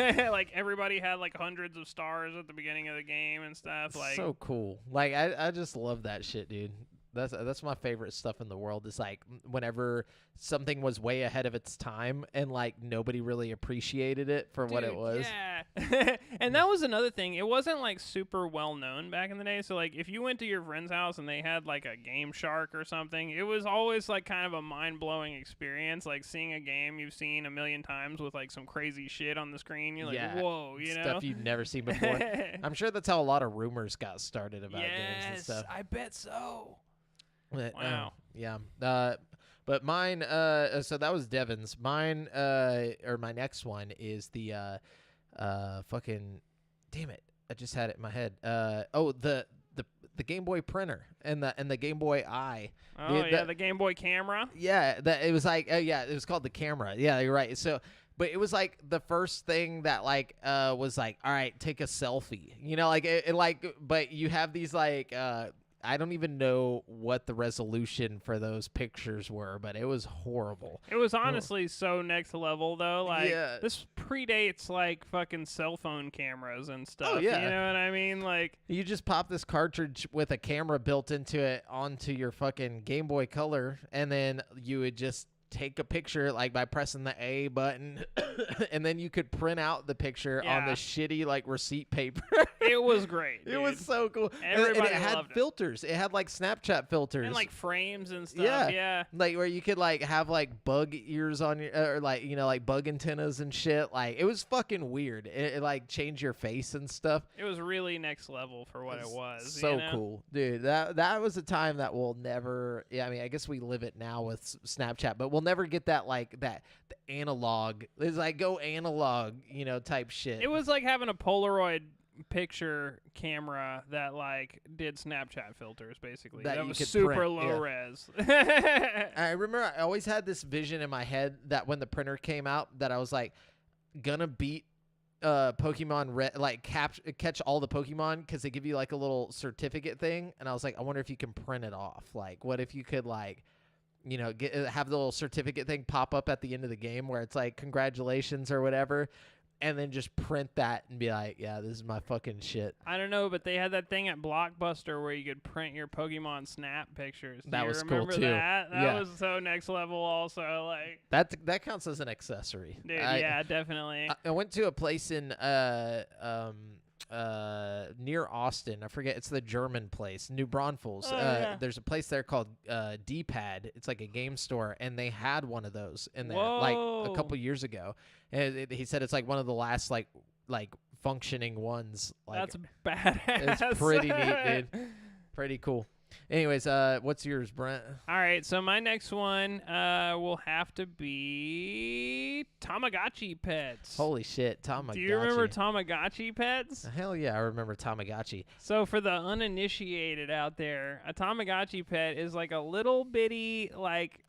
like everybody had like hundreds of stars at the beginning of the game and stuff. Like, so cool. Like I just love that shit, dude. That's my favorite stuff in the world, is like whenever something was way ahead of its time and like nobody really appreciated it for what it was. Yeah. And that was another thing. It wasn't like super well known back in the day. So like if you went to your friend's house and they had like a Game Shark or something, it was always like kind of a mind-blowing experience, like seeing a game you've seen a million times with like some crazy shit on the screen. You're like, whoa, you know? Stuff you've never seen before. I'm sure that's how a lot of rumors got started about games and stuff. I bet so. But, wow. Yeah. But mine, so that was Devin's. Mine, or my next one is the, fucking, damn it, I just had it in my head. The Game Boy printer and the Game Boy Eye. Oh, the Game Boy camera? Yeah, it was like, it was called the camera. Yeah, you're right. So but it was like the first thing that like was like, all right, take a selfie, you know, like it like, but you have these like I don't even know what the resolution for those pictures were, but it was horrible. It was honestly so next level, though. Like, Yeah. this predates, like, fucking cell phone cameras and stuff. Oh, yeah. You know what I mean? Like, You just pop this cartridge with a camera built into it onto your fucking Game Boy Color, and then you would just take a picture like by pressing the A button, and then you could print out the picture on the shitty like receipt paper. it was great. It was so cool. Everybody and it had loved it. filters. It had like Snapchat filters. And, like, frames and stuff. Yeah. Like where you could like have like bug ears on your, or like, you know, like bug antennas and shit. Like it was fucking weird. It like changed your face and stuff. It was really next level for what it was. So you know? cool, dude. That was a time that we'll never. Yeah, I mean, I guess we live it now with Snapchat, but we'll never get that like the analog. It's like go analog, you know, type shit. It was like having a Polaroid picture camera that like did Snapchat filters, basically. That That you was could super print, low yeah. res. I remember I always had this vision in my head that when the printer came out, that I was like gonna beat Pokemon Red, like catch all the Pokemon, because they give you like a little certificate thing, and I was like, I wonder if you can print it off. Like, what if you could like, you know, have the little certificate thing pop up at the end of the game where it's like congratulations or whatever, and then just print that and be like, yeah, this is my fucking shit. I don't know, but they had that thing at Blockbuster where you could print your Pokemon Snap pictures. Do That you was cool, remember too. that? That Yeah. was so next level also. Like, That counts as an accessory. dude, yeah, definitely. I went to a place in near Austin. I forget. It's the German place, New Braunfels. Oh, yeah. There's a place there called D-Pad. It's like a game store, and they had one of those in there like a Whoa. couple years ago. And he said it's like one of the last like functioning ones. Like, That's badass. it's pretty neat, dude. Pretty cool. Anyways, what's yours, Brent? All right, so my next one will have to be Tamagotchi Pets. Holy shit, Tamagotchi. Do you remember Tamagotchi Pets? Hell yeah, I remember Tamagotchi. So for the uninitiated out there, a Tamagotchi pet is like a little bitty, like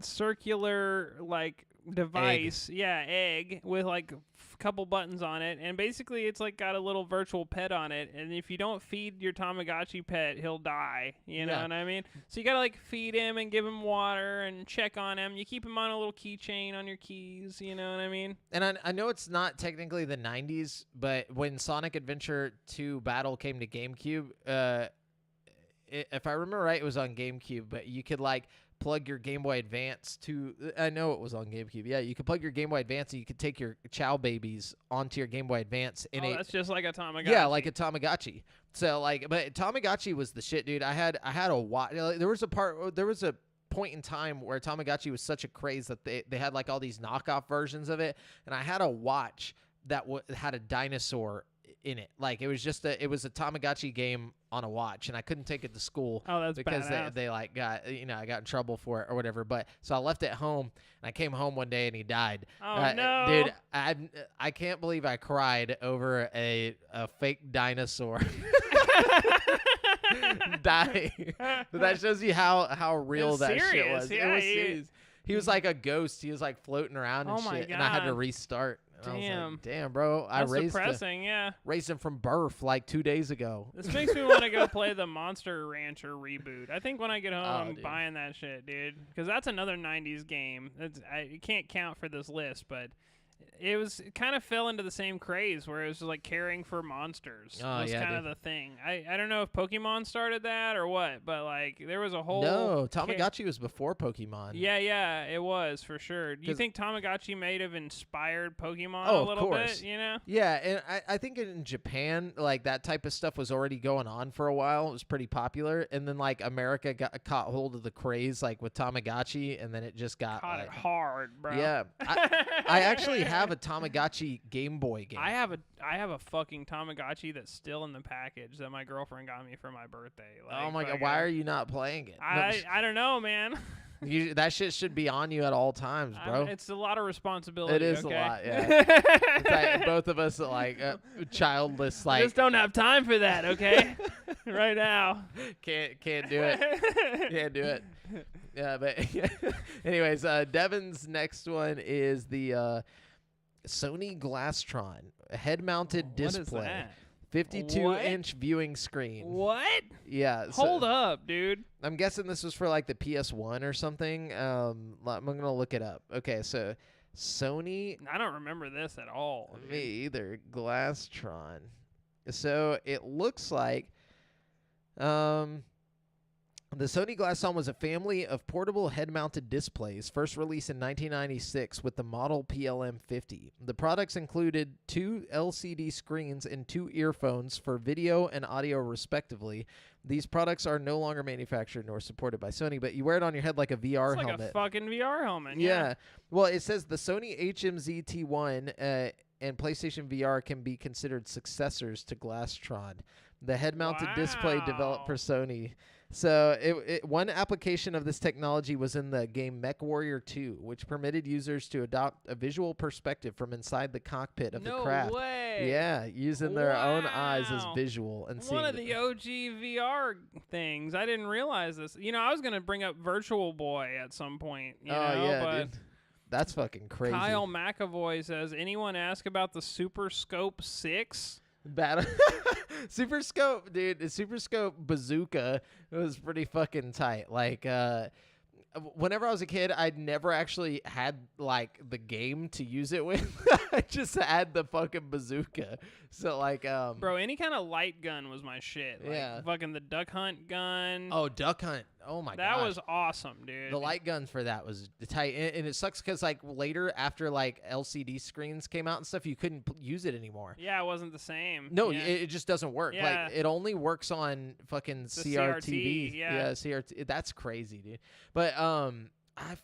circular, like device, egg with like a couple buttons on it, and basically it's like got a little virtual pet on it, and if you don't feed your Tamagotchi pet, he'll die, you know what I mean? So you gotta like feed him and give him water and check on him. You keep him on a little keychain on your keys, you know what I mean? And I know it's not technically the 90s, but when Sonic Adventure 2 Battle came to GameCube, if I remember right, it was on GameCube, but you could like plug your Game Boy Advance to, I know it was on GameCube. Yeah, you could plug your Game Boy Advance and you could take your Chow babies onto your Game Boy Advance. And that's just like a Tamagotchi. Yeah, like a Tamagotchi. So like, but Tamagotchi was the shit, dude. I had a watch. There was a point in time where Tamagotchi was such a craze that they had like all these knockoff versions of it, and I had a watch that had a dinosaur in it. Like it was a Tamagotchi game on a watch, and I couldn't take it to school. Oh, that's because badass. they like got, you know, I got in trouble for it or whatever. But so I left it home, and I came home one day and he died. Oh no, dude! I can't believe I cried over a fake dinosaur dying. But that shows you how real that shit was. Yeah, it was serious. He was like a ghost. He was like floating around and shit, and I had to God. restart. And I was Damn. like, damn, bro. That's I depressing, yeah. raised him from birth like 2 days ago. This makes me want to go play the Monster Rancher reboot. I think when I get home, I'm dude. buying that shit, dude. Because that's another 90s game. It can't count for this list, but it kind of fell into the same craze where it was just like caring for monsters. Oh, was yeah, kind of the thing. I don't know if Pokemon started that or what, but like there was a whole... No, Tamagotchi was before Pokemon. Yeah, it was for sure. Do you 'Cause- think Tamagotchi may have inspired Pokemon Oh, a of little course. bit, you know? Yeah, and I think in Japan, like that type of stuff was already going on for a while. It was pretty popular, and then like America caught hold of the craze, like with Tamagotchi, and then it just got Caught like, it hard, bro. Yeah, I actually have a Tamagotchi Game Boy game. I have a fucking Tamagotchi that's still in the package that my girlfriend got me for my birthday. Like, Oh my god, fucking- why are you not playing it? I don't know, man. That shit should be on you at all times, bro. It's a lot of responsibility. It is okay? a lot, yeah. It's like both of us are like childless, I like just don't have time for that, okay? Right now. can't do it. Can't do it. Yeah, but anyways, Devin's next one is the Sony Glasstron, a head-mounted display, What is that? 52-inch viewing screen. What? Yeah. Hold up, dude. I'm guessing this was for like the PS1 or something. I'm gonna look it up. Okay, so Sony. I don't remember this at all. Me either. Glasstron. So it looks like, the Sony Glasstron was a family of portable head-mounted displays, first released in 1996 with the model PLM50. The products included 2 LCD screens and 2 earphones for video and audio, respectively. These products are no longer manufactured nor supported by Sony, but you wear it on your head like a VR helmet. It's like a fucking VR helmet. Yeah. Well, it says the Sony HMZ T1 and PlayStation VR can be considered successors to Glasstron, the head-mounted display developed for Sony. So one application of this technology was in the game MechWarrior 2, which permitted users to adopt a visual perspective from inside the cockpit of the craft. No way. Yeah, using their own eyes as visual and seeing one of the OG VR things. I didn't realize this. I was gonna bring up Virtual Boy at some point. But dude. That's fucking crazy. Kyle McAvoy says, anyone ask about the Super Scope 6? Battle Super Scope, dude. The Super Scope bazooka was pretty fucking tight. Like, whenever I was a kid, I'd never actually had like the game to use it with. I just had the fucking bazooka. So like, bro, any kind of light gun was my shit. Like, fucking the duck hunt gun. Oh, duck hunt. Oh my god, that was awesome, dude. The light gun for that was tight, and it sucks because like later after like LCD screens came out and stuff, you couldn't use it anymore. Yeah, it wasn't the same. No, it just doesn't work. Yeah. Like it only works on fucking CRTV. Yeah, CRT. That's crazy, dude. But I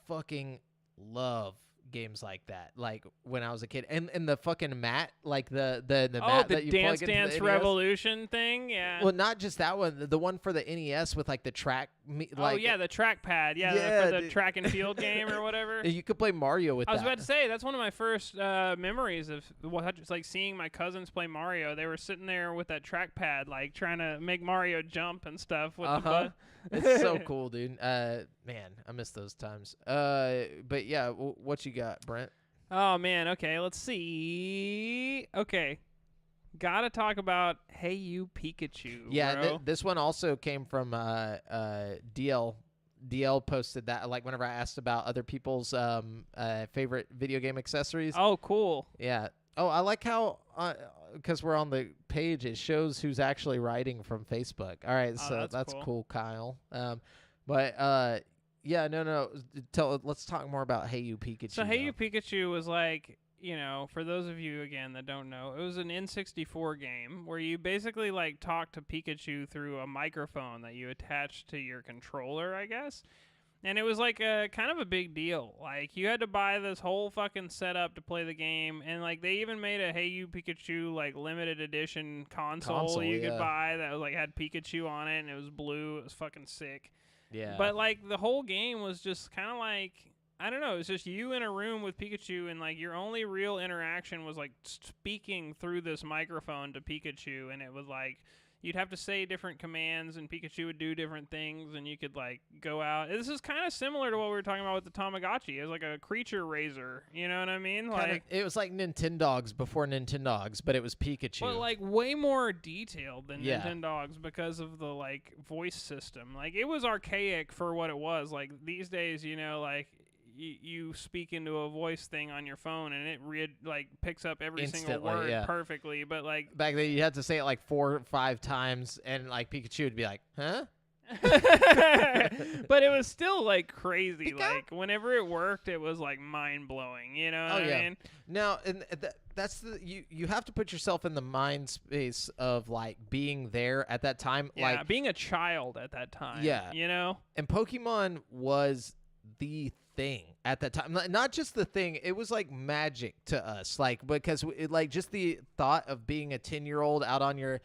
fucking love games like that. Like when I was a kid, and the fucking mat, like the mat that you Dance plug into Dance the NES. Revolution thing. Yeah. Well, not just that one. The one for the NES with like the track. Like, the trackpad. Yeah, for the track and field game or whatever. You could play Mario with that. I was about to say that's one of my first memories of just like seeing my cousins play Mario. They were sitting there with that trackpad, like trying to make Mario jump and stuff with the butt. It's so cool, dude. Man, I miss those times. But yeah, what you got, Brent? Oh man, okay, let's see. Okay, gotta talk about Hey You Pikachu. Yeah, this one also came from DL. DL posted that, like whenever I asked about other people's favorite video game accessories. Oh, cool. Yeah. Oh, I like how because we're on the page, it shows who's actually writing from Facebook. All right, so that's cool, Kyle. Yeah, no. Let's talk more about Hey You Pikachu. So Hey You Pikachu was like, for those of you again that don't know, it was an N64 game where you basically like talk to Pikachu through a microphone that you attached to your controller, I guess. And it was like a kind of a big deal. Like you had to buy this whole fucking setup to play the game, and like they even made a Hey You Pikachu like limited edition console you could buy that was like had Pikachu on it, and it was blue. It was fucking sick. Yeah. But like the whole game was just kind of like, I don't know, it's just you in a room with Pikachu, and like your only real interaction was like speaking through this microphone to Pikachu, and it was like you'd have to say different commands and Pikachu would do different things, and you could like go out. This is kind of similar to what we were talking about with the Tamagotchi. It was like a creature raiser, you know what I mean? Like it was like Nintendogs before Nintendogs, but it was Pikachu. But like way more detailed than Nintendogs because of the like voice system. Like it was archaic for what it was. Like these days, like you speak into a voice thing on your phone and it picks up every single word perfectly. But like back then, you had to say it like 4 or 5 times, and like Pikachu would be like, "Huh." But it was still like crazy. Like whenever it worked, it was like mind blowing. You know what I mean? Now, and that's you have to put yourself in the mind space of like being there at that time. Yeah, like being a child at that time. Yeah, And Pokemon was the thing at that time. Not just the thing, it was like magic to us, like because like just the thought of being a 10-year-old out on your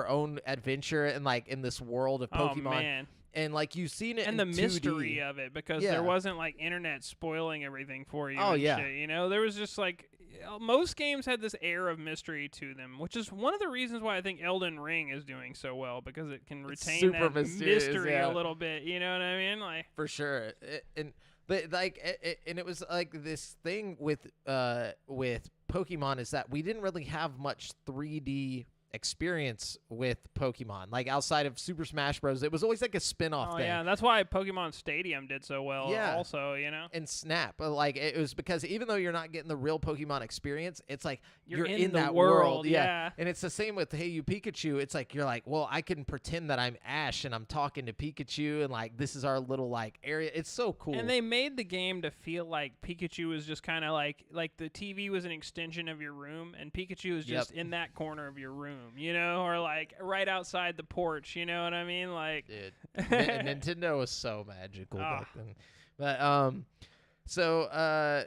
own adventure and like in this world of Pokemon. Oh, man. And like you've seen it and in the 2D. Mystery of it, because there wasn't like internet spoiling everything for you. Oh and yeah, shit, there was just like most games had this air of mystery to them, which is one of the reasons why I think Elden Ring is doing so well, because it can retain that mystery a little bit. You know what I mean? Like for sure. And But like, and it was like this thing with Pokemon is that we didn't really have much 3D experience with Pokemon. Like outside of Super Smash Bros, it was always like a spin-off thing. Yeah, that's why Pokemon Stadium did so well. Yeah. Also, you know, and Snap, like it was because even though you're not getting the real Pokemon experience, it's like you're in the that world. Yeah. And it's the same with Hey You Pikachu. It's like you're like, well, I can pretend that I'm Ash and I'm talking to Pikachu, and like this is our little like area. It's so cool. And they made the game to feel like Pikachu was just kind of like the TV was an extension of your room, and Pikachu was just in that corner of your room, you know, or like right outside the porch. You know what I mean? Like, dude, Nintendo was so magical back then. But so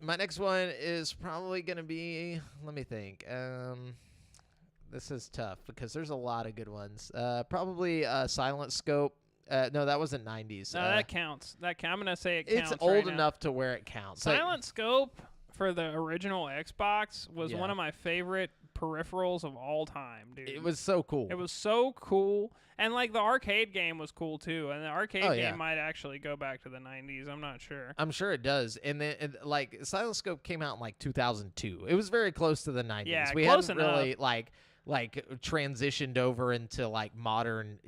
my next one is probably gonna be. Let me think. This is tough because there's a lot of good ones. Probably Silent Scope. No, that wasn't 90s. No, that counts. I'm gonna say it counts. It's old right enough to where it counts. Silent Scope for the original Xbox was one of my favorite peripherals of all time, dude. It was so cool. It was so cool. And like the arcade game was cool too. And the arcade game might actually go back to the 90s. I'm not sure. I'm sure it does. And then like Silent Scope came out in like 2002. It was very close to the 90s. Yeah, we close hadn't enough. really like transitioned over into like modern,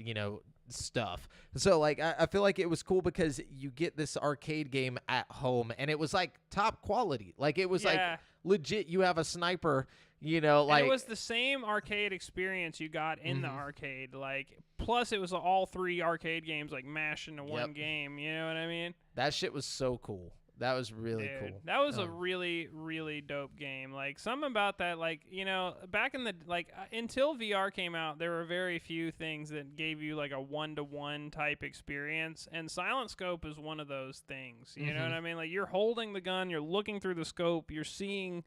stuff. So like I feel like it was cool because you get this arcade game at home and it was like top quality. Like it was like legit. You have a sniper, like and it was the same arcade experience you got in the arcade. Like plus it was all 3 arcade games like mashed into one game. You know what I mean? That shit was so cool. That was really cool. That was a really, really dope game. Like, something about that, like, back in the, like, until VR came out, there were very few things that gave you, like, a one-to-one type experience. And Silent Scope is one of those things. You know what I mean? Like, you're holding the gun, you're looking through the scope, you're seeing,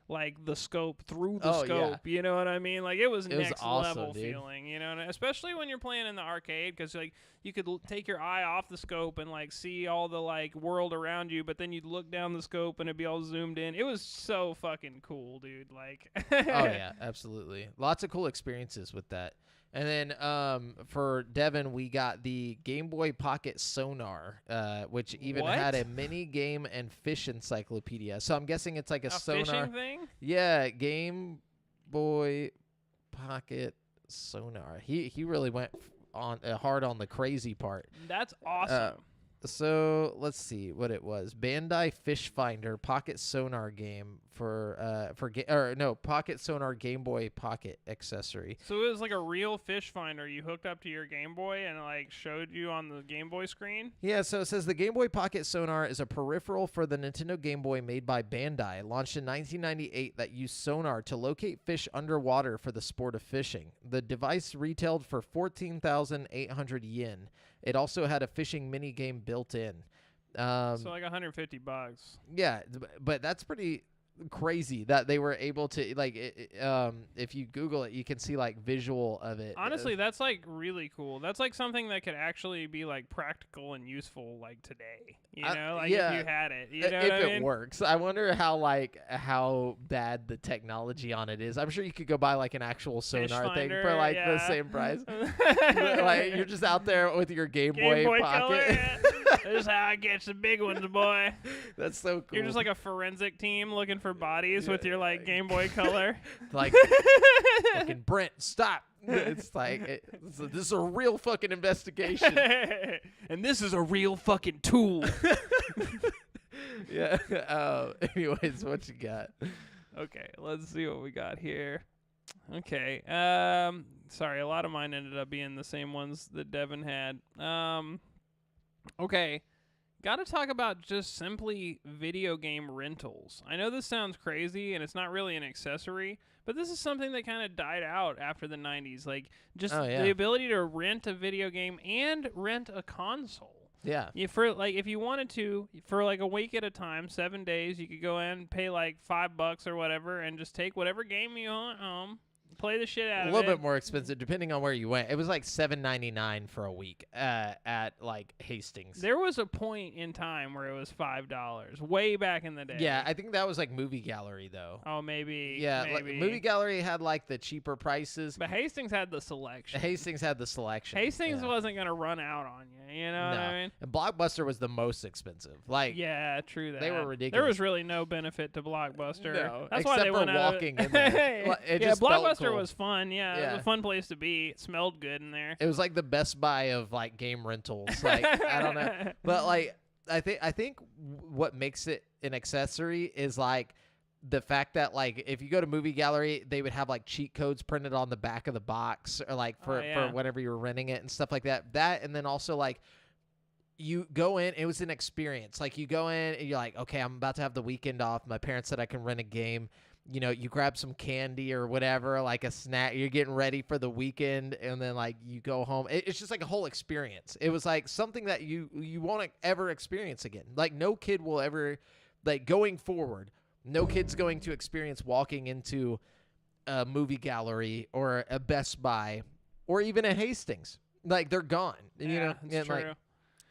like, the scope through the scope. You know what I mean? Like, it was next awesome, level dude. feeling, especially when you're playing in the arcade, because, like, you could take your eye off the scope and, like, see all the, like, world around you, but then you'd look down the scope and it'd be all zoomed in. It was so fucking cool, dude. Like, oh, yeah, absolutely. Lots of cool experiences with that. And then for Devin, we got the Game Boy Pocket Sonar, which even had a mini game and fish encyclopedia. So I'm guessing it's like a sonar fishing thing. Yeah, Game Boy Pocket Sonar. He really went on hard on the crazy part. That's awesome. So let's see what it was. Bandai Fish Finder Pocket Sonar game Pocket Sonar Game Boy Pocket accessory. So it was like a real fish finder you hooked up to your Game Boy and like showed you on the Game Boy screen? Yeah, so it says the Game Boy Pocket Sonar is a peripheral for the Nintendo Game Boy made by Bandai, launched in 1998 that used sonar to locate fish underwater for the sport of fishing. The device retailed for 14,800 yen. It also had a fishing mini game built in. So like $150. Yeah, but that's pretty crazy that they were able to if you Google it, you can see like visual of it. Honestly, that's like really cool. That's like something that could actually be like practical and useful like today. If you had it. You know if what I mean? It works. I wonder how bad the technology on it is. I'm sure you could go buy like an actual sonar thing for like the same price. Like you're just out there with your Game Boy Pocket. Color, This is how I get the big ones, boy. That's so cool. You're just like a forensic team looking for bodies with your like Game Boy Color. Like fucking Brent, stop. It's like this is a real fucking investigation. And this is a real fucking tool. Yeah. Anyways, what you got? Okay, let's see what we got here. Okay. Sorry, a lot of mine ended up being the same ones that Devin had. Okay. Got to talk about just simply video game rentals. I know this sounds crazy and it's not really an accessory, but this is something that kind of died out after the 90s. Like, just the ability to rent a video game and rent a console. Yeah. If you wanted to, for like a week at a time, 7 days, you could go in, pay like $5 or whatever, and just take whatever game you want home, play the shit out a of it. little bit more expensive depending on where you went. It was like $7.99 for a week at like Hastings. There was a point in time where it was $5, way back in the day. Yeah, I think that was like Movie Gallery though. Oh, maybe. Yeah, maybe. like, Movie Gallery had like the cheaper prices. But Hastings had the selection. Hastings had the selection. Hastings wasn't going to run out on you. You know what I mean? And Blockbuster was the most expensive. Like, yeah, true that. they were ridiculous. There was really no benefit to Blockbuster. No, That's except why they for went walking out. in there. It Yeah, just felt Blockbuster cool. was fun. Yeah, it was a fun place to be. It smelled good in there. It was like the Best Buy of like game rentals. Like, I don't know, but like I think what makes it an accessory is like the fact that like if you go to Movie Gallery, they would have like cheat codes printed on the back of the box or like for whenever you were renting it and stuff like that. That and then also like you go in, it was an experience. Like you go in and you're like, okay, I'm about to have the weekend off. My parents said I can rent a game. You know, you grab some candy or whatever, like a snack. You're getting ready for the weekend, and then like you go home. It's just like a whole experience. It was like something that you won't ever experience again. Like no kid will ever, like going forward, no kid's going to experience walking into a Movie Gallery or a Best Buy or even a Hastings. Like they're gone. Yeah, you know, it's true. Like,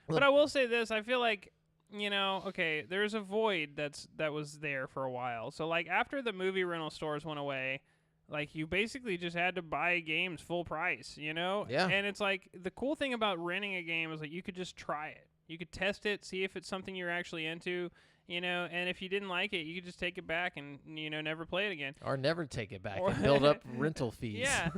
but I will say this: I feel like, you know, okay, there's a void that was there for a while. So like after the movie rental stores went away, like you basically just had to buy games full price, you know? Yeah. And it's like the cool thing about renting a game is like you could just try it. You could test it, see if it's something you're actually into, you know, and if you didn't like it, you could just take it back and, you know, never play it again. Or never take it back and build up rental fees. Yeah.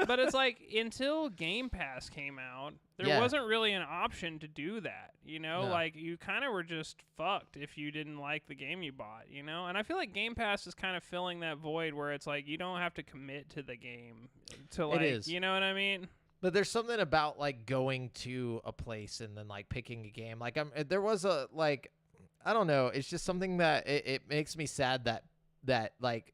But it's like until Game Pass came out, there wasn't really an option to do that, you know? No. Like you kind of were just fucked if you didn't like the game you bought, you know? And I feel like Game Pass is kind of filling that void where it's like you don't have to commit to the game to like, It is. you know what I mean? But there's something about like going to a place and then like picking a game. Like there was a like, I don't know. It's just something that it makes me sad that like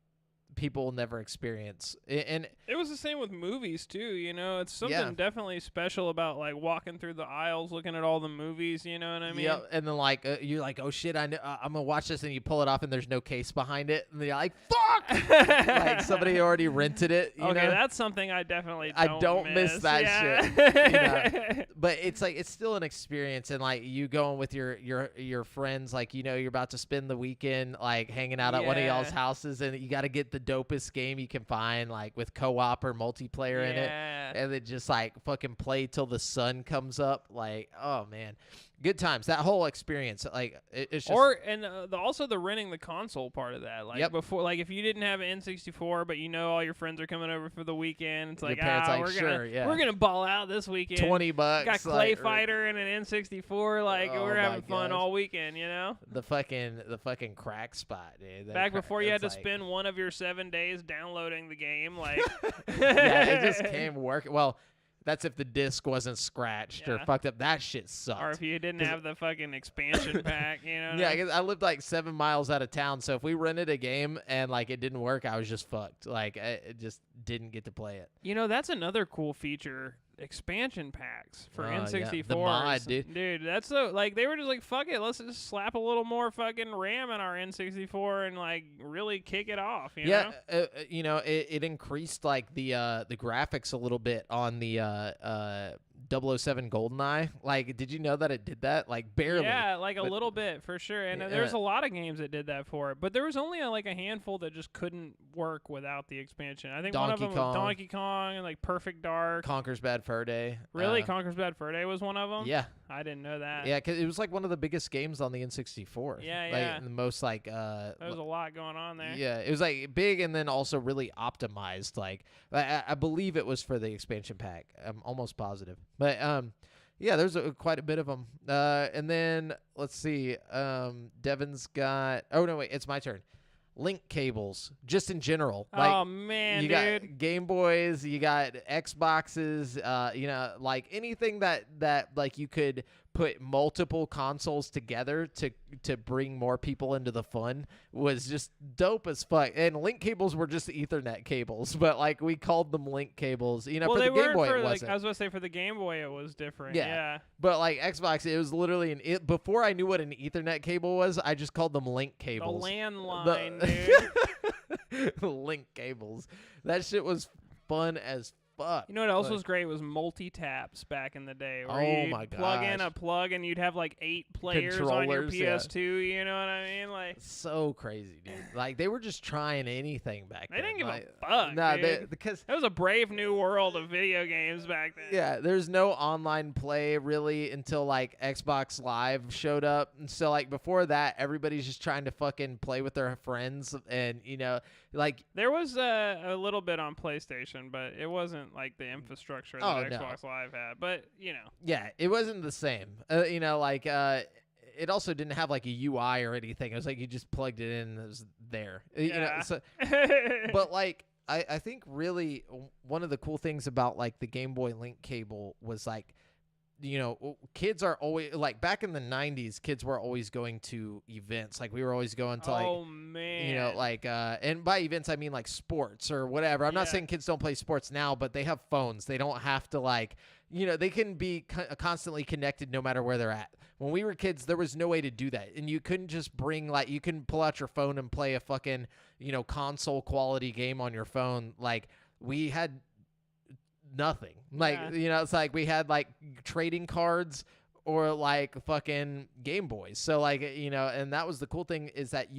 people will never experience. And it was the same with movies too, you know. It's something definitely special about like walking through the aisles, looking at all the movies. You know what I mean? Yeah. And then like you're like, oh shit, I'm gonna watch this, and you pull it off, and there's no case behind it, and you're like, fuck, like somebody already rented it. You know? That's something I definitely don't miss that shit. You know? But it's like it's still an experience, and like you going with your friends, like you know you're about to spend the weekend like hanging out at one of y'all's houses, and you got to get the dopest game you can find, like with co-op or multiplayer in it, and then just like fucking play till the sun comes up. Like, oh man, good times. That whole experience, like it's just also the renting the console part of that. Like before, like if you didn't have an N64, but you know all your friends are coming over for the weekend, it's like, we're gonna ball out this weekend. $20. Got Clay Fighter and an N64. Like we're having fun all weekend, you know. The fucking crack spot, dude. Back before you had to spend one of your 7 days downloading the game, like it just came working. Well, that's if the disc wasn't scratched or fucked up. That shit sucked. Or if you didn't have the fucking expansion pack, you know. Yeah, I lived like 7 miles out of town, so if we rented a game and like it didn't work, I was just fucked. Like I just didn't get to play it. You know, that's another cool feature. Expansion packs for N64. Yeah. The mod, dude, that's so like they were just like, fuck it, let's just slap a little more fucking RAM in our N64 and like really kick it off. You know? You know, it increased like the graphics a little bit on the 007 GoldenEye. Like, did you know that it did that? Like barely. Yeah, like a little bit for sure. And there's a lot of games that did that for it, but there was only like a handful that just couldn't work without the expansion. I think one of them was Donkey Kong and like Perfect Dark. Conker's Bad Fur Day. Really? Conker's Bad Fur Day was one of them? Yeah. I didn't know that. Yeah, because it was like one of the biggest games on the N64. Yeah, like, the most like there was a lot going on there. Yeah, it was like big and then also really optimized. Like I believe it was for the expansion pack. I'm almost positive. But yeah, there's quite a bit of them. And then let's see. Devin's got. Oh no, wait, it's my turn. Link cables, just in general. Like, oh man, you got Game Boys, you got Xboxes, you know, like anything that like you could put multiple consoles together to bring more people into the fun was just dope as fuck. And link cables were just Ethernet cables, but like we called them link cables. You know, well, for the Game Boy, it wasn't. Like, I was gonna say for the Game Boy, it was different. Yeah. But like Xbox, it was literally before I knew what an Ethernet cable was, I just called them link cables. The landline, dude. Link cables. That shit was fun as fuck. You know what else Like, was great was multi-taps back in the day. Where Oh you'd my plug in gosh. a plug and you'd have like 8 players on your Controllers, yeah. PS2. You know what I mean? Like so crazy, dude. Like they were just trying anything back they then. didn't give like, a fuck. Nah, dude. because It was a brave new world of video games back then. yeah, there's no online play really until like Xbox Live showed up. And so like before that, everybody's just trying to fucking play with their friends and like There was a little bit on PlayStation, but it wasn't like the infrastructure that Xbox Live had. But yeah, it wasn't the same. It also didn't have like a UI or anything. It was like you just plugged it in and it was there. Yeah. But like I think really one of the cool things about like the Game Boy Link cable was like, kids are always like back in the 90s, kids were always going to events. Like we were always going to oh man, and by events I mean like sports or whatever. I'm not saying kids don't play sports now, but they have phones. They don't have to they can be constantly connected no matter where they're at. When we were kids, there was no way to do that. And you couldn't just bring you couldn't pull out your phone and play a fucking, console quality game on your phone. Like we had nothing. It's like we had like trading cards or like fucking Game Boys. So and that was the cool thing is that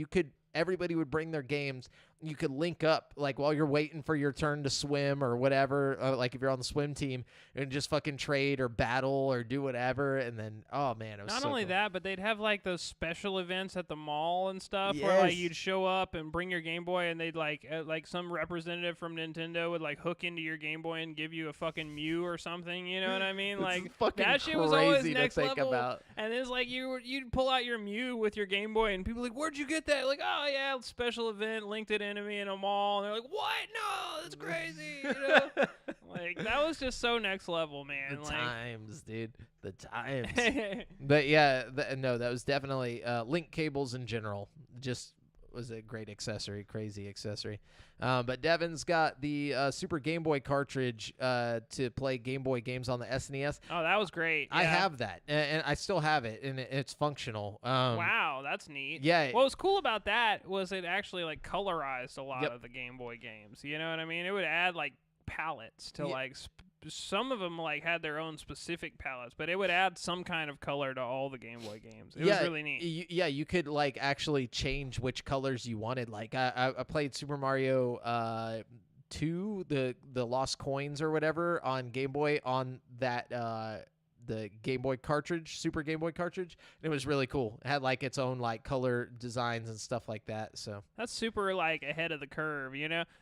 everybody would bring their games. You could link up like while you're waiting for your turn to swim or whatever, like if you're on the swim team and just fucking trade or battle or do whatever. And then, oh man, it was not so only cool. that, but they'd have like those special events at the mall and stuff where like you'd show up and bring your Game Boy and they'd like some representative from Nintendo would like hook into your Game Boy and give you a fucking Mew or something. You know what I mean? Like that shit was always next level. About. And it's like you'd pull out your Mew with your Game Boy and people are like, where'd you get that? Like, oh yeah, special event, linked it into me in a mall. And they're like, what? No, that's crazy. Like that was just so next level, man. The times, dude. The times. But yeah, that was definitely link cables in general. Just was a great accessory, crazy accessory. But Devin's got the Super Game Boy cartridge to play Game Boy games on the SNES. Oh, that was great. Yeah. I have that, and I still have it, and it's functional. Wow, that's neat. Yeah. What was cool about that was it actually like colorized a lot of the Game Boy games. You know what I mean? It would add like palettes to some of them like had their own specific palettes, but it would add some kind of color to all the Game Boy games. It was really neat. You could like actually change which colors you wanted. Like I played Super Mario 2, the Lost Coins or whatever on Game Boy on that the Game Boy cartridge, Super Game Boy cartridge. And it was really cool. It had like its own like color designs and stuff like that. So that's super like ahead of the curve,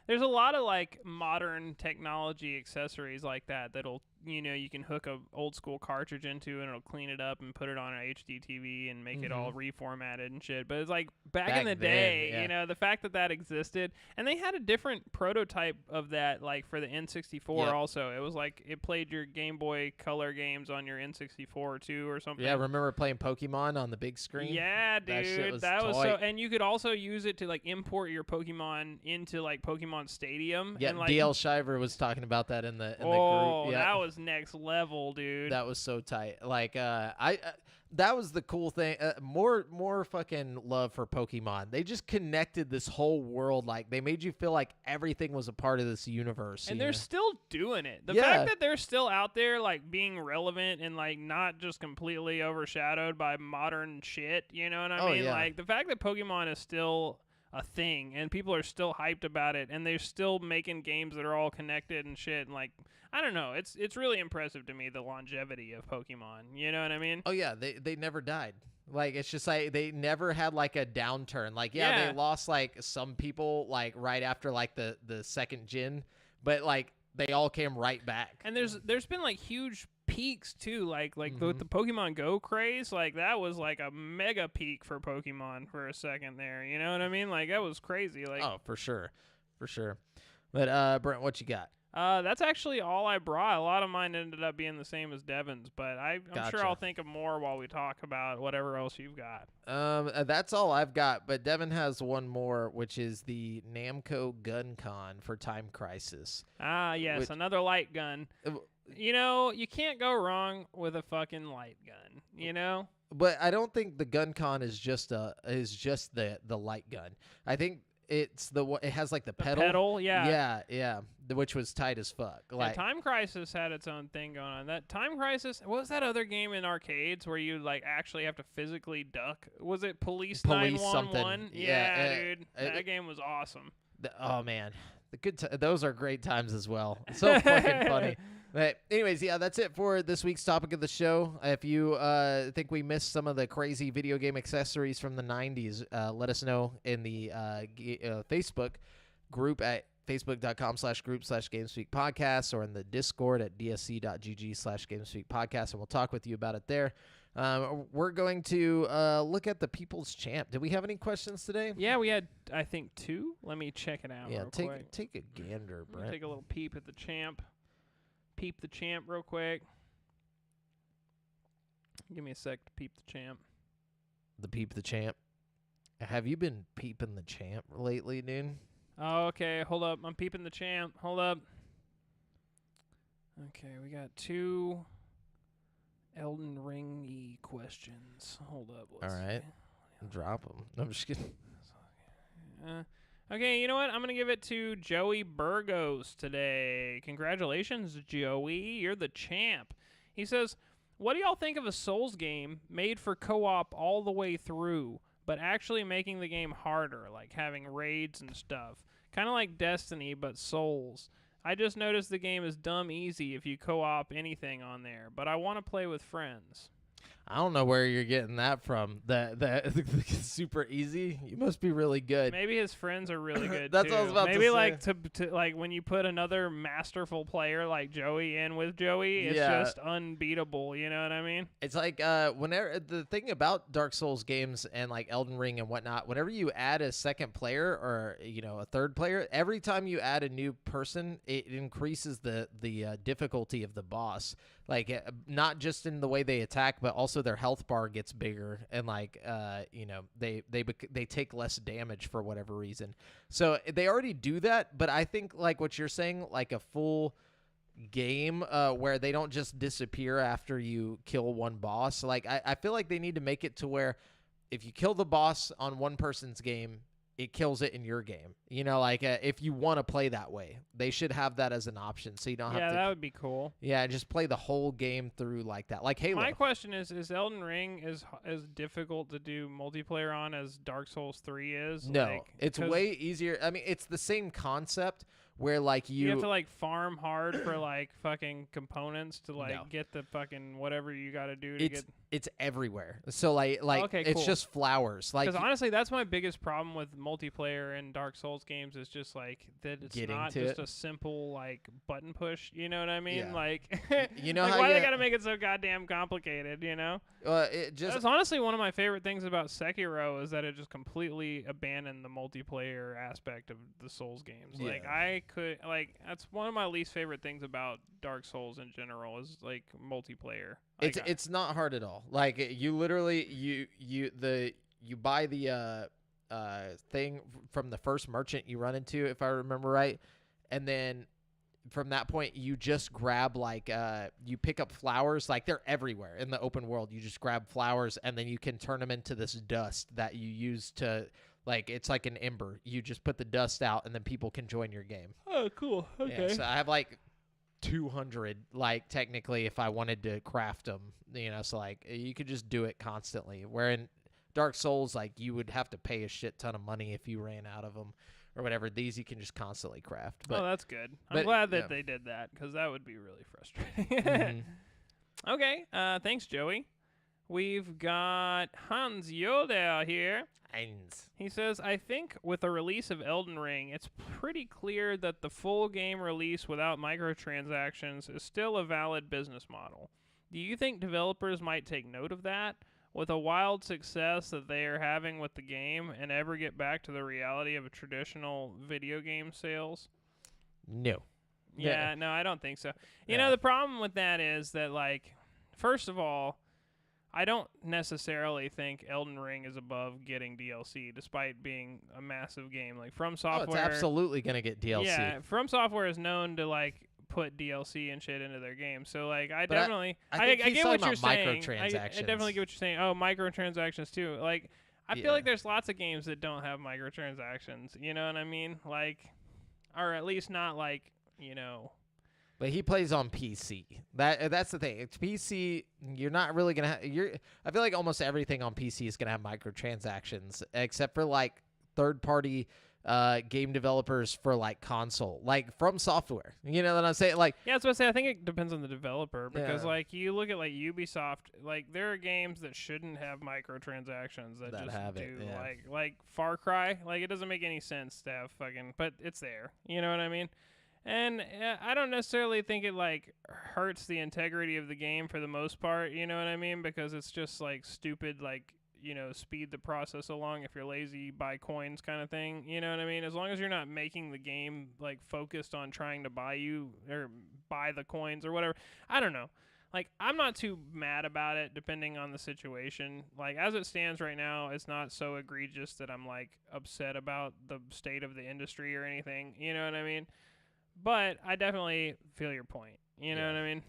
There's a lot of like modern technology accessories like that'll you can hook a old school cartridge into and it'll clean it up and put it on an HD TV and make it all reformatted and shit. But it's like back in the day, the fact that existed, and they had a different prototype of that like for the N64 also. It was like it played your Game Boy Color games on your N64 too or something. Yeah, remember playing Pokemon on the big screen? Yeah, dude. That was so, and you could also use it to like import your Pokemon into like Pokemon Stadium. Yeah, and, like, DL Shiver was talking about that in the group. Oh, that was next level, dude. That was so tight. Like that was the cool thing. More fucking love for Pokemon. They just connected this whole world. Like they made you feel like everything was a part of this universe. And they're still doing it. The fact that they're still out there like being relevant and like not just completely overshadowed by modern shit, you know what I mean? Yeah. Like the fact that Pokemon is still a thing and people are still hyped about it and they're still making games that are all connected and shit, and like I don't know, it's really impressive to me, the longevity of Pokemon, you know what I mean? Oh yeah, they never died. Like it's just like they never had like a downturn. Like they lost like some people like right after like the second gen, but like they all came right back. And there's been like huge peaks too, like the Pokemon Go craze, like that was like a mega peak for Pokemon for a second there, you know what I mean? Like that was crazy. Like for sure. But Brent, what you got? That's actually all I brought. A lot of mine ended up being the same as Devin's, but I'm sure I'll think of more while we talk about whatever else you've got. That's all I've got, but Devin has one more, which is the Namco Gun Con for Time Crisis. Ah, yes, another light gun. You can't go wrong with a fucking light gun, But I don't think the Gun Con is just the light gun. I think It's it has like the The pedal. pedal, yeah. Yeah, which was tight as fuck. Yeah, Time Crisis had its own thing going on. That Time Crisis, what was that other game in arcades where you like actually have to physically duck? Was it Police 911? Something. Yeah, dude, that game was awesome. Oh man, those are great times as well. So fucking funny. But anyways, yeah, that's it for this week's topic of the show. If you think we missed some of the crazy video game accessories from the 90s, let us know in the Facebook group at facebook.com/group/GameSpeakPodcast or in the Discord at dsc.gg/GameSpeakPodcast, and we'll talk with you about it there. We're going to look at the People's Champ. Did we have any questions today? Yeah, we had, I think, 2. Let me check it out real quick. Take a gander, Brent. Take a little peep at the champ. Peep the champ real quick. Give me a sec to peep the champ. Peep the champ. Have you been peeping the champ lately, dude? Oh, okay, hold up. I'm peeping the champ. Hold up. Okay, we got 2 Elden Ring-y questions. Hold up. All right. Drop them. No, I'm just kidding. Okay, you know what? I'm going to give it to Joey Burgos today. Congratulations, Joey. You're the champ. He says, what do y'all think of a Souls game made for co-op all the way through, but actually making the game harder, like having raids and stuff? Kind of like Destiny, but Souls. I just noticed the game is dumb easy if you co-op anything on there, but I want to play with friends. I don't know where you're getting that from. That super easy. You must be really good. Maybe his friends are really good. That's too. what I was about Maybe to like say. to like when you put another masterful player like Joey in with Joey, it's just unbeatable. You know what I mean? It's like whenever the thing about Dark Souls games and like Elden Ring and whatnot, whenever you add a second player or a third player, every time you add a new person, it increases the difficulty of the boss. Like not just in the way they attack, but also their health bar gets bigger, and like they take less damage for whatever reason. So they already do that, but I think like what you're saying, like a full game where they don't just disappear after you kill one boss. Like I feel like they need to make it to where if you kill the boss on one person's game, it kills it in your game. Like if you want to play that way, they should have that as an option, so you don't have to. Yeah, that would be cool. Yeah, just play the whole game through like that, like Halo. My question is Elden Ring as difficult to do multiplayer on as Dark Souls 3 is? No, like, it's way easier. I mean, it's the same concept where like you have to like farm hard for like fucking components to like get the fucking whatever you got to do to get. It's everywhere. So like okay, it's cool. just flowers. Like because honestly, that's my biggest problem with multiplayer in Dark Souls games is just like that it's not just a simple like button push. You know what I mean? Yeah. Like how why they gotta make it so goddamn complicated? That's honestly one of my favorite things about Sekiro is that it just completely abandoned the multiplayer aspect of the Souls games. Yeah. That's one of my least favorite things about Dark Souls in general is like multiplayer. It's not hard at all. Like you literally you buy the thing from the first merchant you run into, if I remember right, and then from that point you just grab like you pick up flowers. Like they're everywhere in the open world. You just grab flowers and then you can turn them into this dust that you use to like it's like an ember. You just put the dust out and then people can join your game. Oh, cool. Okay. Yeah, so I have like 200 like technically if I wanted to craft them, so like you could just do it constantly, where in Dark Souls like you would have to pay a shit ton of money if you ran out of them or whatever. These you can just constantly craft. But, that's good. I'm glad that they did that because that would be really frustrating. Mm-hmm. Okay, thanks Joey. We've got Hans Yoder here. He says, I think with the release of Elden Ring, it's pretty clear that the full game release without microtransactions is still a valid business model. Do you think developers might take note of that? With a wild success that they are having with the game and ever get back to the reality of a traditional video game sales? No. Yeah, no, I don't think so. You know, the problem with that is that, like, first of all, I don't necessarily think Elden Ring is above getting DLC, despite being a massive game. Like From Software, it's absolutely gonna get DLC. Yeah, From Software is known to like put DLC and shit into their game. So like, I get what you're saying. I definitely get what you're saying. Oh, microtransactions too. Like, I feel like there's lots of games that don't have microtransactions. You know what I mean? Like, or at least not like, you know. But he plays on PC. That's the thing. It's PC. You're not really gonna. I feel like almost everything on PC is gonna have microtransactions, except for like third-party game developers for like console, like From Software. You know what I'm saying? Like, yeah, that's what I say. I think it depends on the developer because like you look at like Ubisoft, like there are games that shouldn't have microtransactions that just have do it. Yeah. like Far Cry. Like it doesn't make any sense to have fucking, but it's there. You know what I mean? And I don't necessarily think it like hurts the integrity of the game for the most part. You know what I mean? Because it's just like stupid, like, you know, speed the process along. If you're lazy, buy coins kind of thing. You know what I mean? As long as you're not making the game like focused on trying to buy you or buy the coins or whatever. I don't know. Like, I'm not too mad about it depending on the situation. Like, as it stands right now, it's not so egregious that I'm like upset about the state of the industry or anything. You know what I mean? But I definitely feel your point. You know what I mean?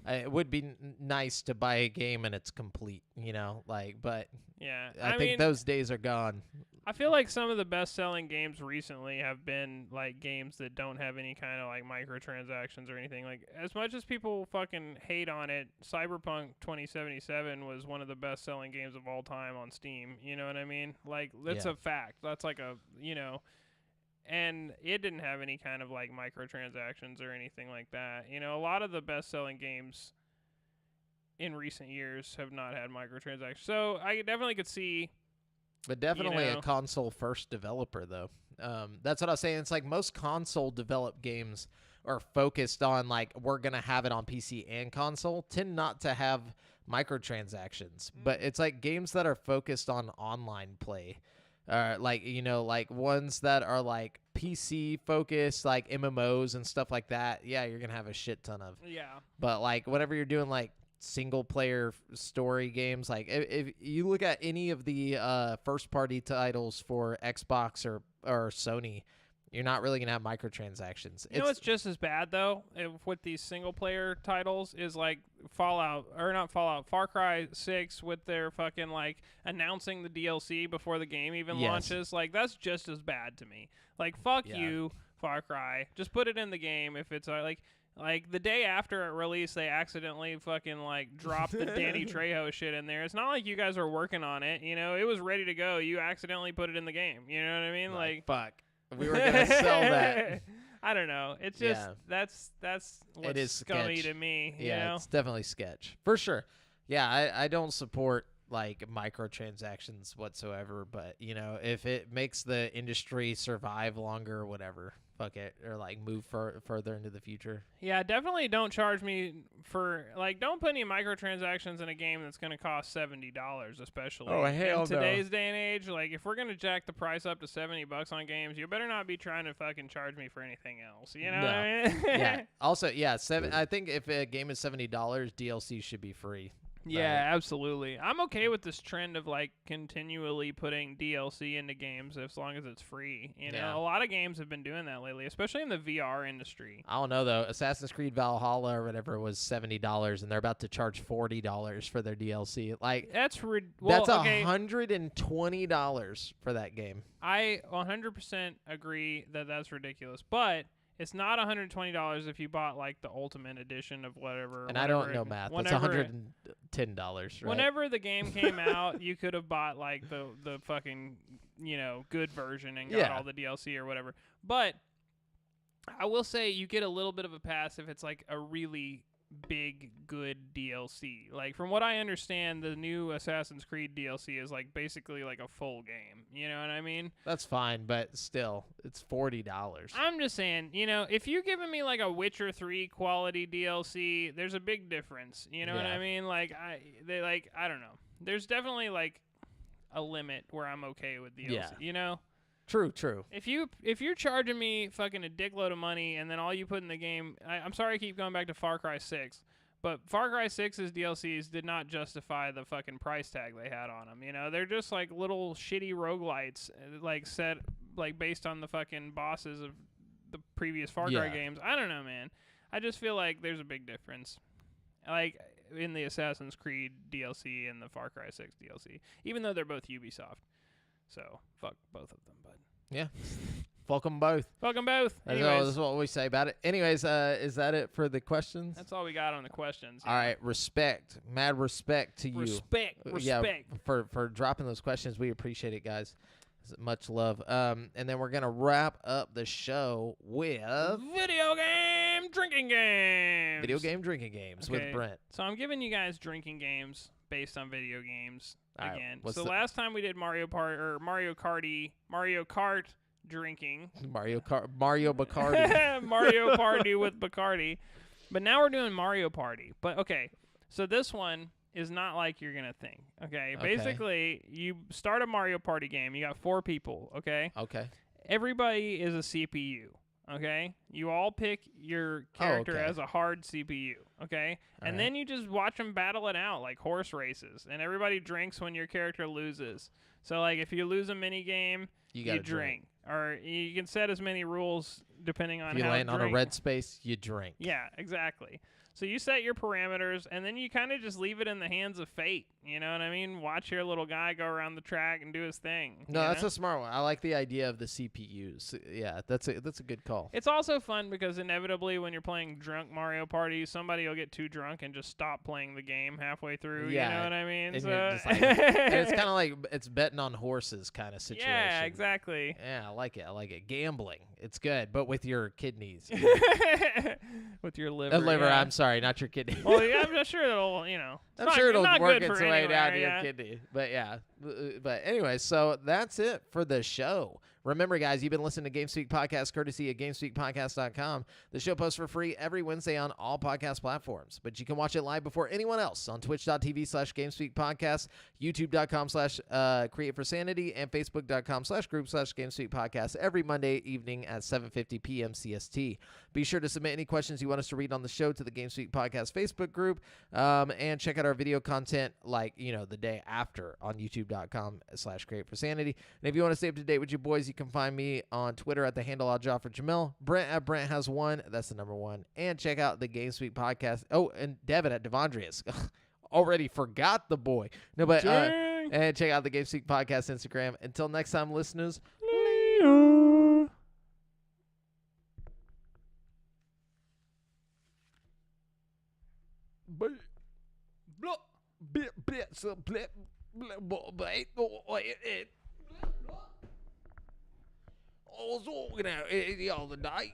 It would be nice to buy a game and it's complete, you know, like, but yeah, I think those days are gone. I feel like some of the best-selling games recently have been like games that don't have any kind of like microtransactions or anything. Like, as much as people fucking hate on it, Cyberpunk 2077 was one of the best-selling games of all time on Steam. You know what I mean? Like, that's a fact. That's like a, you know. And it didn't have any kind of like microtransactions or anything like that. You know, a lot of the best-selling games in recent years have not had microtransactions. So I definitely could see. But definitely a console-first developer, though. That's what I was saying. It's like most console-developed games are focused on like we're gonna have it on PC and console. Tend not to have microtransactions, but it's like games that are focused on online play. Like, you know, like ones that are like PC focused, like MMOs and stuff like that. Yeah, you're gonna have a shit ton of. Yeah. But like whenever you're doing like single player story games, like if you look at any of the first party titles for Xbox or Sony, you're not really gonna have microtransactions. You know what's just as bad though with these single player titles is like Far Cry 6 with their fucking like announcing the DLC before the game even launches. Like that's just as bad to me. Like fuck you, Far Cry. Just put it in the game if it's like the day after it released, they accidentally fucking like dropped the Danny Trejo shit in there. It's not like you guys were working on it, you know. It was ready to go. You accidentally put it in the game. You know what I mean? Like fuck. We were gonna sell that. I don't know. It's just that's what's it is scummy sketch. to me. Yeah, you know? It's definitely sketch for sure. Yeah, I don't support like microtransactions whatsoever, but you know, if it makes the industry survive longer or whatever, fuck it, or like move further into the future. Yeah, definitely don't charge me for like don't put any microtransactions in a game that's going to cost $70 especially. Oh, hell in today's day and age, like if we're going to jack the price up to $70 on games, you better not be trying to fucking charge me for anything else. You know what I mean? Yeah. Also, yeah, I think if a game is $70, DLC should be free. Yeah, absolutely. I'm okay with this trend of like continually putting DLC into games as long as it's free. You know, a lot of games have been doing that lately, especially in the VR industry. I don't know though. Assassin's Creed Valhalla or whatever was $70, and they're about to charge $40 for their DLC. Like that's that's $120 for that game. I 100% agree that that's ridiculous, but it's not $120 if you bought like the Ultimate Edition of whatever. And I don't know math. That's $110, right? Whenever the game came out, you could have bought like the fucking, you know, good version and got all the DLC or whatever. But I will say you get a little bit of a pass if it's like a really big good DLC. Like from what I understand, the new Assassin's Creed DLC is like basically like a full game. You know what I mean? That's fine, but still, it's $40. I'm just saying, you know, if you're giving me like a Witcher 3 quality DLC, there's a big difference. You know what I mean? Like I don't know. There's definitely like a limit where I'm okay with DLC. You know? True. If you're charging me fucking a dickload of money and then all you put in the game, I'm sorry I keep going back to Far Cry 6, but Far Cry 6's DLCs did not justify the fucking price tag they had on them. You know, they're just like little shitty roguelites, like set like based on the fucking bosses of the previous Far Cry games. I don't know, man. I just feel like there's a big difference, like in the Assassin's Creed DLC and the Far Cry 6 DLC, even though they're both Ubisoft. So fuck both of them, bud. Yeah. Fuck them both. Fuck them both. That's what we say about it. Anyways, is that it for the questions? That's all we got on the questions. All right. Respect. Mad respect to you. Respect. Yeah, for dropping those questions. We appreciate it, guys. Much love. And then we're going to wrap up the show with video game drinking games. Video game drinking games with Brent. So I'm giving you guys drinking games based on video games again. Right, so last time we did Mario Kart drinking. Mario Bacardi. Mario Party with Bacardi. But now we're doing Mario Party. But okay, so this one is not like you're going to think. Okay? Basically, you start a Mario Party game. You got 4 people, okay? Okay. Everybody is a CPU, okay? You all pick your character as a hard CPU, okay? And then you just watch them battle it out like horse races. And everybody drinks when your character loses. So, like, if you lose a mini game, you drink. Or you can set as many rules depending on if you how land on a red space, you drink. Yeah, exactly. So you set your parameters, and then you kind of just leave it in the hands of fate. You know what I mean? Watch your little guy go around the track and do his thing. No, that's a smart one. I like the idea of the CPUs. Yeah, that's a good call. It's also fun because inevitably when you're playing drunk Mario Party, somebody will get too drunk and just stop playing the game halfway through. Yeah, you know what I mean? And, so and it's kind of like it's betting on horses kind of situation. Yeah, exactly. Yeah, I like it. Gambling. It's good, but with your kidneys. With your liver. Yeah. I'm sorry, not your kidney. Well, yeah, I'm sure it'll, it'll work its way anywhere, down to your kidney. But yeah. But anyway, so that's it for the show. Remember, guys, you've been listening to GameSpeak Podcast, courtesy of GameSpeakPodcast.com. The show posts for free every Wednesday on all podcast platforms, but you can watch it live before anyone else on twitch.tv/GameSpeakPodcast, youtube.com/CreateForSanity, and Facebook.com/group/GameSpeakPodcast every Monday evening at 7:50 p.m. CST. Be sure to submit any questions you want us to read on the show to the GameSpeak Podcast Facebook group, and check out our video content the day after on youtube.com/CreateForSanity. And if you want to stay up to date with your boys, you can find me on Twitter at the handle @JoffreyJamil, Brent at Brent Has One, that's the number 1, and check out the GameSpeak Podcast. Oh, and Devin at Devondrius. Already forgot the boy. No, but and check out the GameSpeak Podcast Instagram. Until next time, listeners. I was walking out the other day.